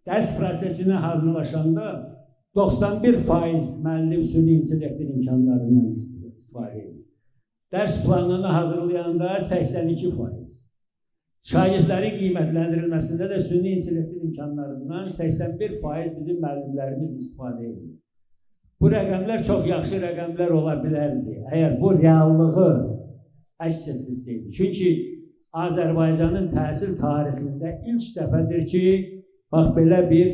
dərs prosesinə hazırlaşanda 91% müəllim süni intellektin imkanlarından istifadə edir. Dərs planını hazırlayanda 82%. Şagirdlərin qiymətləndirilməsində də süni intellektin imkanlarından 81% bizim müəllimlərimiz istifadə edir. Bu rəqəmlər çox yaxşı rəqəmlər ola bilərdi, əgər bu reallığı əks etdirsəydi. Çünki Azərbaycanın təhsil tarixində ilk dəfədir ki, bax belə bir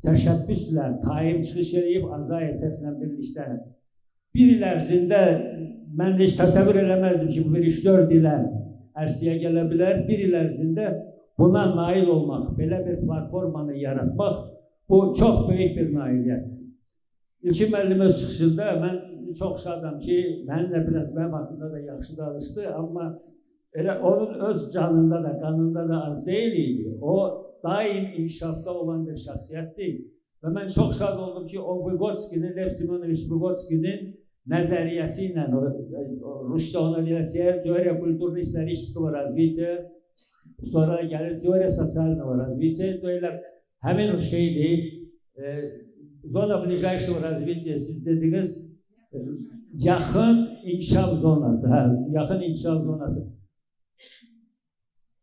təşəbbüslə, tayin çıxış edib Azayətəklə birlikdə. Bir il ərzində mən heç təsəvvür eləməzdim ki, bu bir 3-4 ilə ərsiyə gələ bilər. Bir il ərzində buna nail olmaq, belə bir platformanı yaratmaq, bu çox böyük bir nailiyyətdir. İlkin müəllim öz çıxışında mən çox şadam ki, mənimlə biraz mənim haqqında da yaxşı danışdı, amma elə onun öz canında da, qanında da az deyil idi. O, daim inkişafda olan bir şəxsiyyətdir. Və mən çox şad oldum ki, o Vygotsky'nin, Lev Simonoviç Vygotsky'nin nəzəriyyəsi ilə, Rusça ona deyək, teoriya kulturno-исторического развития, sonra gəlir teoriya социального развития, həmin o şeydir, zona ближайшего развития, siz dediniz, yaxın inkişaf zonası, yaxın inkişaf zonası.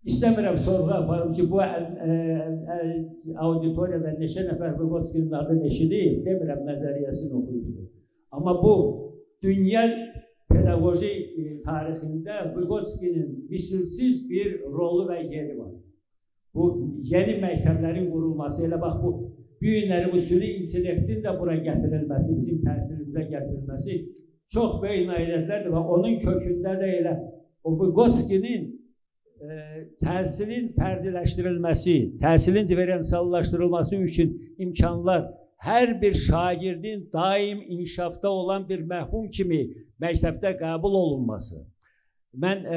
İstəmirəm sorğu aparım ki, bu auditoriyada neçə nəfər Vygotsky'nin adını eşidib, demirəm nəzəriyyəsini oxuyub. Amma bu, dünya pedagoji tarixində Vygotsky'nin misilsiz bir rolu və yeri var. Bu, yeni məktəblərin qurulması, elə bax bu, büyünləri, bu süni intellektin də bura gətirilməsi, bizim təhsilimizə gətirilməsi çox böyük nailiyyətlərdir və onun kökündə də elə o Vygotsky'nin təhsilin fərdiləşdirilməsi, təhsilin diferensiallaşdırılması üçün imkanlar hər bir şagirdin daim inkişafda olan bir məhvum kimi məktəbdə qəbul olunması. Mən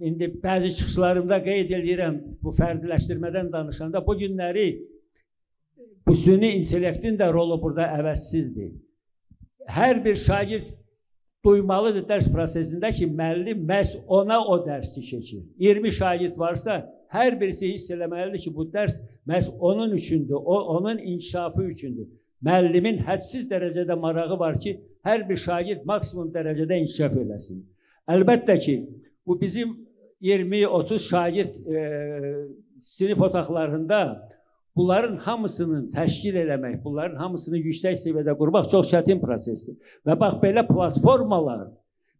indi bəzi çıxışlarımda qeyd edirəm bu fərdiləşdirmədən danışanda, bu günləri bu süni intellektin də rolu burada əvəzsizdir. Hər bir şagird duymalıdır dərs prosesində ki, müəllim məhz ona o dərsi keçir. 20 şagird varsa, hər birisi hiss eləməlidir ki, bu dərs məhz onun üçündür, onun inkişafı üçündür. Müəllimin hədsiz dərəcədə marağı var ki, hər bir şagird maksimum dərəcədə inkişaf eləsin. Əlbəttə ki, bu bizim 20-30 şagird sinif otaqlarında bunların hamısını təşkil eləmək, bunların hamısını yüksək səviyyədə qurmaq çox çətin prosesdir. Və bax, belə platformalar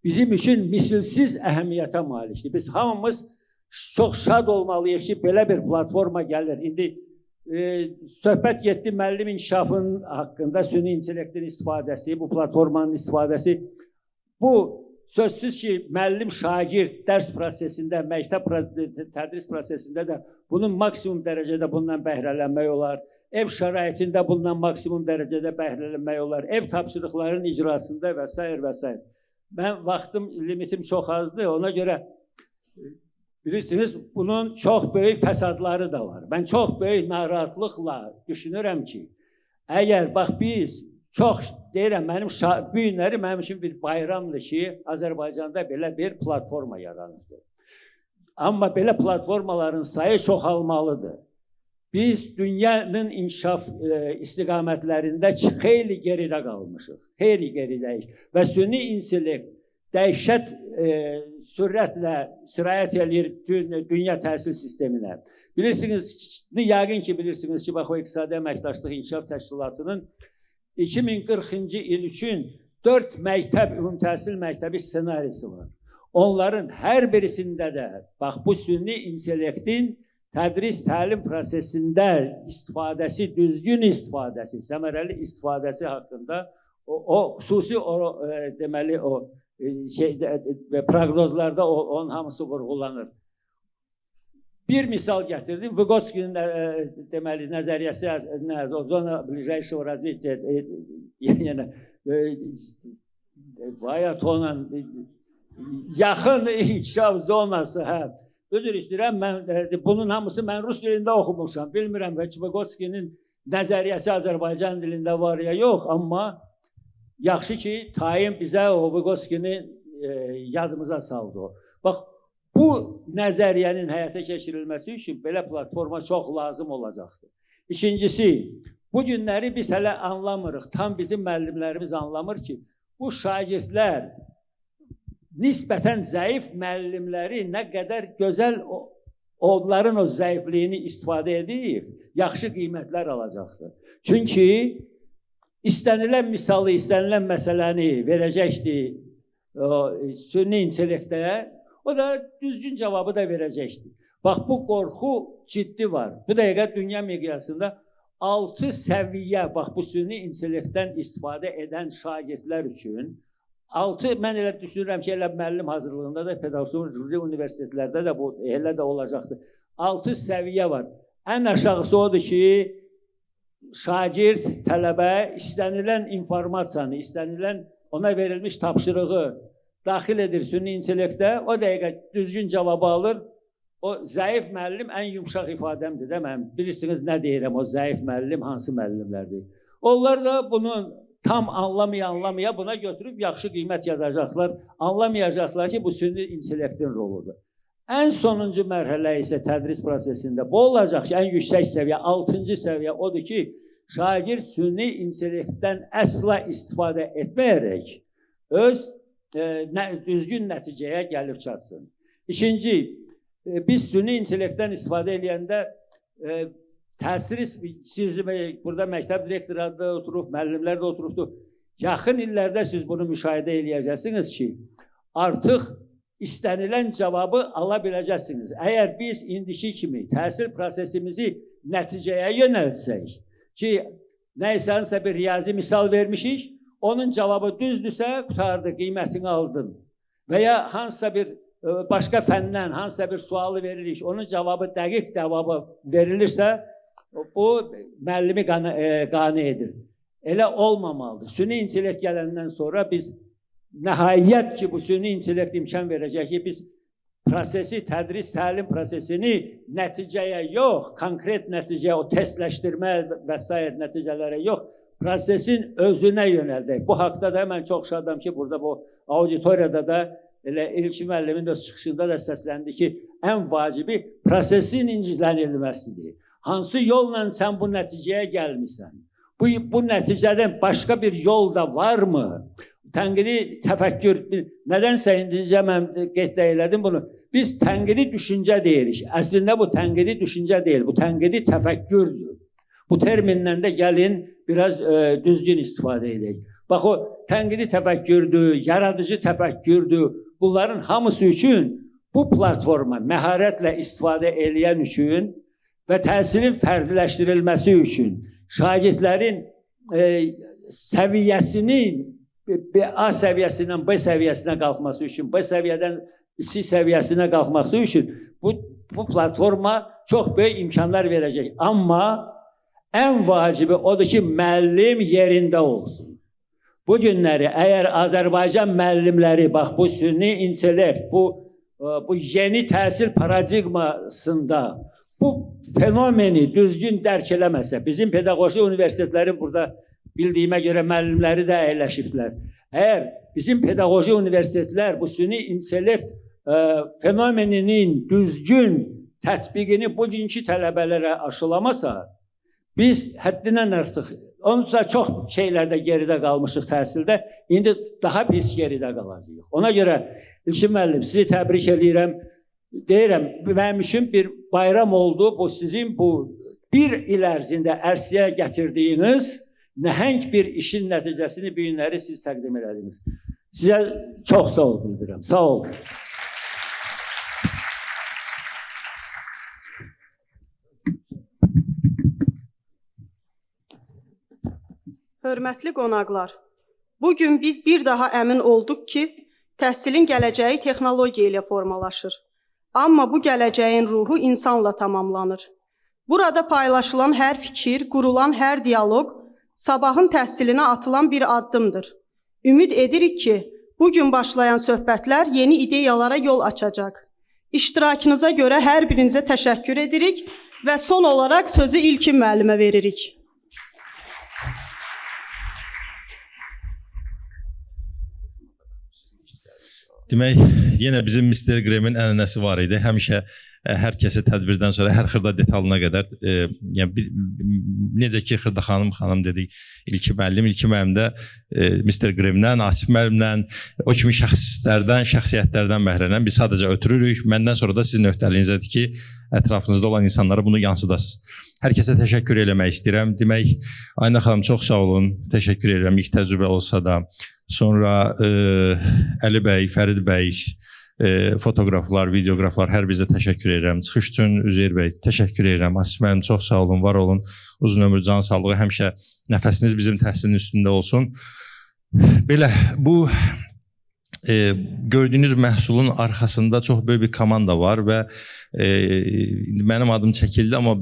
bizim üçün misilsiz əhəmiyyətə malikdir. Biz hamımız çox şad olmalıyıq ki, belə bir platforma gəlir. İndi söhbət getdi müəllim inkişafının haqqında, süni intellektin istifadəsi, bu platformanın istifadəsi. Bu, sözsüz ki, müəllim şagird dərs prosesində, məktəb tədris prosesində də bunun maksimum dərəcədə bundan bəhrələnmək olar. Ev şəraitində bundan maksimum dərəcədə bəhrələnmək olar. Ev tapşırıqlarının icrasında və s. və s. Mən vaxtım, limitim çox azdır. Ona görə bilirsiniz, bunun çox böyük fəsadları da var. Mən çox böyük narahatlıqla düşünürəm ki, əgər, bax biz, çox deyirəm, bu günləri mənim üçün bir bayramdır ki, Azərbaycanda belə bir platforma yaranırdı. Amma belə platformaların sayı çoxalmalıdır. Biz dünyanın inkişaf istiqamətlərində xeyli geridə qalmışıq, xeyli geridəyik və süni intellekt dəhşət sürətlə sirayət edir dünya təhsil sisteminə. Bilirsiniz, yəqin ki, bilirsiniz ki, bax o İqtisadi Əməkdaşlıq İnkişaf Təşkilatının 2040-cı il üçün 4 məktəb, ümumi təhsil məktəbi ssenarisi var. Onların hər birisində də, bax bu süni intellektin tədris təlim prosesində istifadəsi, düzgün istifadəsi, səmərəli istifadəsi haqqında o xüsusi deməli o proqnozlarda onun hamısı vurğulanır. Bir misal gətirdim. Vygotsky'nin deməli nəzəriyyəsi, zona ближайшего развития, yəni Bayatonan yaxın inkişaf zonası, hə. Özür istəyirəm, bunun hamısı mən rus dilində oxumuşam. Bilmirəm, Vygotsky'nin nəzəriyyəsi Azərbaycan dilində var ya yox, amma yaxşı ki, Tayyip bizə o Vygotsky'ni yadımıza saldı o. Bax, bu nəzəriyyənin həyata keçirilməsi üçün belə platforma çox lazım olacaqdır. İkincisi, bu günləri biz hələ anlamırıq, tam bizim müəllimlərimiz anlamır ki, bu şagirdlər nisbətən zəif müəllimləri nə qədər gözəl onların o zəifliyini istifadə edib, yaxşı qiymətlər alacaqdır. Çünki istənilən misalı, istənilən məsələni verəcəkdir süni intellektə, o da düzgün cavabı da verəcəkdir. Bax, bu qorxu ciddi var. Bu dəqiqə dünya miqyasında 6 səviyyə, bax, bu süni intellektdən istifadə edən şagirdlər üçün 6, mən elə düşünürəm ki, elə müəllim hazırlığında da, pedagojik universitetlərdə də bu elə də olacaqdır. 6 səviyyə var. Ən aşağısı odur ki, şagird, tələbə istənilən informasiyanı, istənilən ona verilmiş tapşırığı daxil edir süni intellektə, o dəqiqə düzgün cavabı alır. O zəif müəllim ən yumşaq ifadəmdir də mən. Bilirsiniz nə deyirəm, o zəif müəllim hansı müəllimlərdir. Onlar da bunu tam anlamaya buna götürüb yaxşı qiymət yazacaqlar. Anlamayacaqlar ki, bu süni intellektin roludur. Ən sonuncu mərhələ isə tədris prosesində bu olacaq ki, ən yüksək səviyyə, 6-cı səviyyə odur ki, şagird süni intellektdən əsla istifadə etməyərək öz düzgün nəticəyə gəlib çatsın. İkinci, biz süni intellektdən istifadə edəndə təsiri, siz burada məktəb direktorları da oturub, müəllimlər də oturubdur. Yaxın illərdə siz bunu müşahidə edəcəksiniz ki, artıq istənilən cavabı ala biləcəksiniz. Əgər biz indiki kimi təhsil prosesimizi nəticəyə yönəltsək ki, nəyəsə bir riyazi misal vermişik, onun cavabı düzdürsə, qutardı, qiymətini aldın. Və ya hansısa bir başqa fəndən, hansısa bir sualı veririk, onun cavabı dəqiq cavabı verilirsə, bu müəllimi qane edir. Elə olmamalıdır. Süni intellekt gələndən sonra biz nəhayət ki, bu süni intellekt imkan verəcək ki, biz prosesi, tədris, təlim prosesini nəticəyə yox, konkret nəticəyə, o testləşdirmə və s. nəticələrə yox, prosesin özünə yönəldək. Bu haqda da mən çox şadam ki, burada bu auditoriyada da elə İlkin müəllimin öz çıxışında da səsləndi ki, ən vacibi prosesin incilənilməsidir. Hansı yolla sən bu nəticəyə gəlmirsən? Bu nəticədən başqa bir yol da varmı? Tənqidi təfəkkür, nədənsə indicə mən qeyd elədim bunu. Biz tənqidi düşüncə deyirik. Əslində bu tənqidi düşüncə deyil, bu tənqidi təfəkkürdür. Bu termindən də gəlin biraz düzgün istifadə edək. Bax o tənqidi təfəkkürdür, yaradıcı təfəkkürdür. Bunların hamısı üçün bu platforma məharətlə istifadə edən üçün və təhsilin fərdiləşdirilməsi üçün, şagirdlərin səviyyəsinin A səviyyəsindən B səviyyəsinə qalxması üçün, B səviyyədən C səviyyəsinə qalxması üçün bu platforma çox böyük imkanlar verəcək. Amma ən vacibi odur ki, müəllim yerində olsun. Bu günləri əgər Azərbaycan müəllimləri, bax bu süni intellekt, bu yeni təhsil paradigmasında bu fenomeni düzgün dərk eləməsə, bizim pedaqoji universitetlərin burada bildiyimə görə müəllimləri də əyləşiblər. Əgər bizim pedaqoji universitetlər bu süni intellekt fenomeninin düzgün tətbiqini bugünkü tələbələrə aşılamasa, biz həddindən artıq, onunsa çox şeylərdə geridə qalmışıq təhsildə, indi daha pis geridə qalacağıq. Ona görə İlkin müəllim, sizi təbrik edirəm. Deyirəm, mənim üçün bir bayram oldu. Bu sizin bu bir il ərzində ərsəyə gətirdiyiniz nəhəng bir işin nəticəsini bu günləri siz təqdim edədiniz. Sizə çox sağ ol bildirirəm. Sağ ol. Hörmətli qonaqlar, bugün biz bir daha əmin olduq ki, təhsilin gələcəyi texnologiya ilə formalaşır. Amma bu gələcəyin ruhu insanla tamamlanır. Burada paylaşılan hər fikir, qurulan hər dialoq sabahın təhsilinə atılan bir addımdır. Ümid edirik ki, bugün başlayan söhbətlər yeni ideyalara yol açacaq. İştirakınıza görə hər birinizə təşəkkür edirik və son olaraq sözü İlkin müəllimə veririk. Demək, yenə bizim Mr. Grem'in ənənəsi var idi. Həmişə hər kəsə tədbirdən sonra hər xırda detalına qədər, yəni necə ki Xırda xanım dedik, İlkin müəllim də Mr. Grem'dən, Asif müəllimdən, o kimi şəxsiyyətlərdən bəhrələnən biz sadəcə ötürürük. Məndən sonra da sizin öhdəliyinizdədir ki, ətrafınızda olan insanlara bunu yansıdasınız. Hər kəsə təşəkkür eləmək istəyirəm. Demək, Ayna xanım çox sağ olun, təşəkkür edirəm ilk təcrübə olsa da. Sonra Əli bəy, Fərid bəy, fotoqraflar, videoqraflar hər bizə təşəkkür edirəm. Çıxış üçün Üzeyir bəy, təşəkkür edirəm. Asif müəllim çox sağ olun, var olun. Uzun ömür, can sağlığı, həmişə nəfəsiniz bizim təhsilin üstündə olsun. Belə, bu gördüyünüz məhsulun arxasında çox böyük bir komanda var və mənim adım çəkildi, amma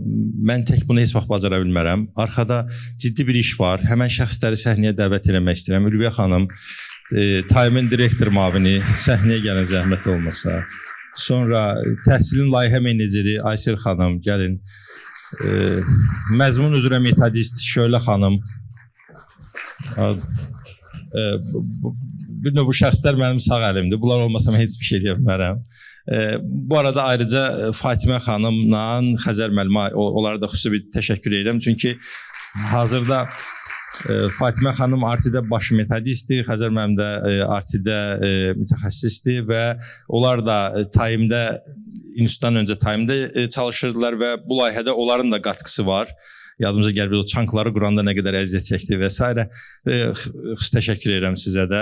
mən tək bunu heç vaxt bacara bilmərəm. Arxada ciddi bir iş var. Həmən şəxsləri səhnəyə dəvət eləmək istəyirəm. Ülviyə xanım, Taymin direktor mavini, səhnəyə gəlin zəhmət olmasa. Sonra təhsilin layihə meneceri Aysel xanım, gəlin. Məzmun üzrə metodist Şölə xanım. Bir növ bu şəxslər mənim sağ əlimdir. Bunlar olmasa mən heç bir şey edə bilmərəm. Bu arada ayrıca Fatimə xanımla Xəzər müəllimə, onlara da xüsusi bir təşəkkür edirəm. Çünki hazırda Fatimə xanım Artidə baş metodistdir, Xəzər müəllim də Artidə mütəxəssisdir və onlar da Taimdə, institutdan öncə Taimdə çalışırdılar və bu layihədə onların da qatqısı var. Yadımıza gəlir, o çankları quranda nə qədər əziyyət çəkdi və s. Xüsusi təşəkkür edirəm sizə də.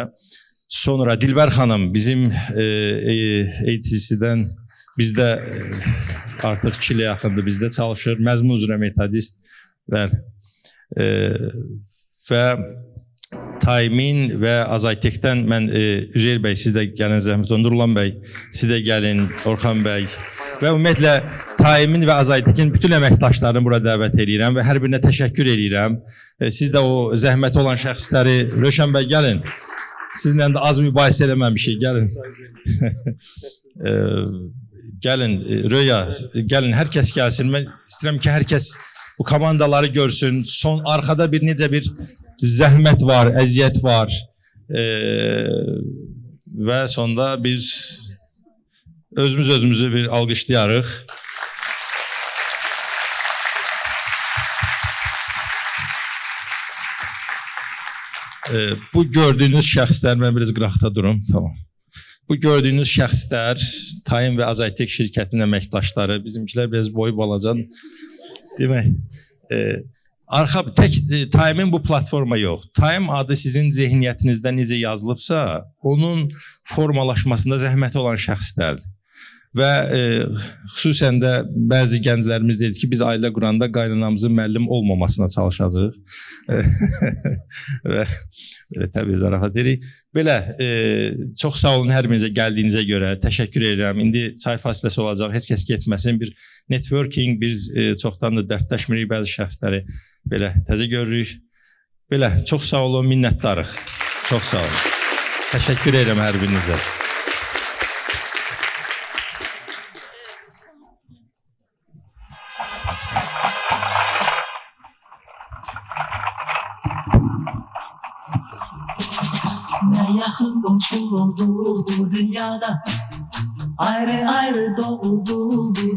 Sonra Dilbər xanım bizim ATC-dən bizdə artıq 2 ilə yaxındır, bizdə çalışır. Məzmun üzrə metodist və Taimin və Azaytekdən mən Üzeyir bəy, siz də gəlin zəhmət olun, Nurlan bəy, siz də gəlin, Orxan bəy və ümumiyyətlə Taimin və Azaytekin bütün əməkdaşlarını bura dəvət edirəm və hər birinə təşəkkür edirəm. Siz də o zəhməti olan şəxsləri, Röşən bəy gəlin, sizinlə də az mübahisə eləməmişik, gəlin. Gəlin, Röya, gəlin, hər kəs gəlsin. Mən istəyirəm ki, hər kəs bu komandaları görsün. Son, arxada bir necə bir zəhmət var, əziyyət var. Və sonda biz özümüzü bir alqışlayarıq. Bu gördüyünüz şəxslər, mən biraz qıraqda durum, tamam. Bu gördüyünüz şəxslər Time və Azaytek şirkətinin əməkdaşları, bizimkilər biraz boyu balacan. Demək, tək Time'in bu platforma yox. Time adı sizin zehniyyətinizdə necə yazılıbsa, onun formalaşmasında zəhməti olan şəxslərdir. Və xüsusən də bəzi gənclərimiz dedi ki, biz ailə quranda qaynanamızın müəllim olmamasına çalışacağıq. Və belə təbii zarafat edirik. Belə, çox sağ olun hər birinizə gəldiyinizə görə, təşəkkür edirəm. İndi çay fasiləsi olacaq, heç kəs getməsin. Bir networking, biz çoxdan da dərdləşmirik bəzi şəxsləri. Belə, təzə görürük. Belə, çox sağ olun, minnətdarıq. Çox sağ olun. Təşəkkür edirəm hər birinizə. Ne yakın komşu oldu bu dünyada, ayrı ayrı doğuldu bu dünyada.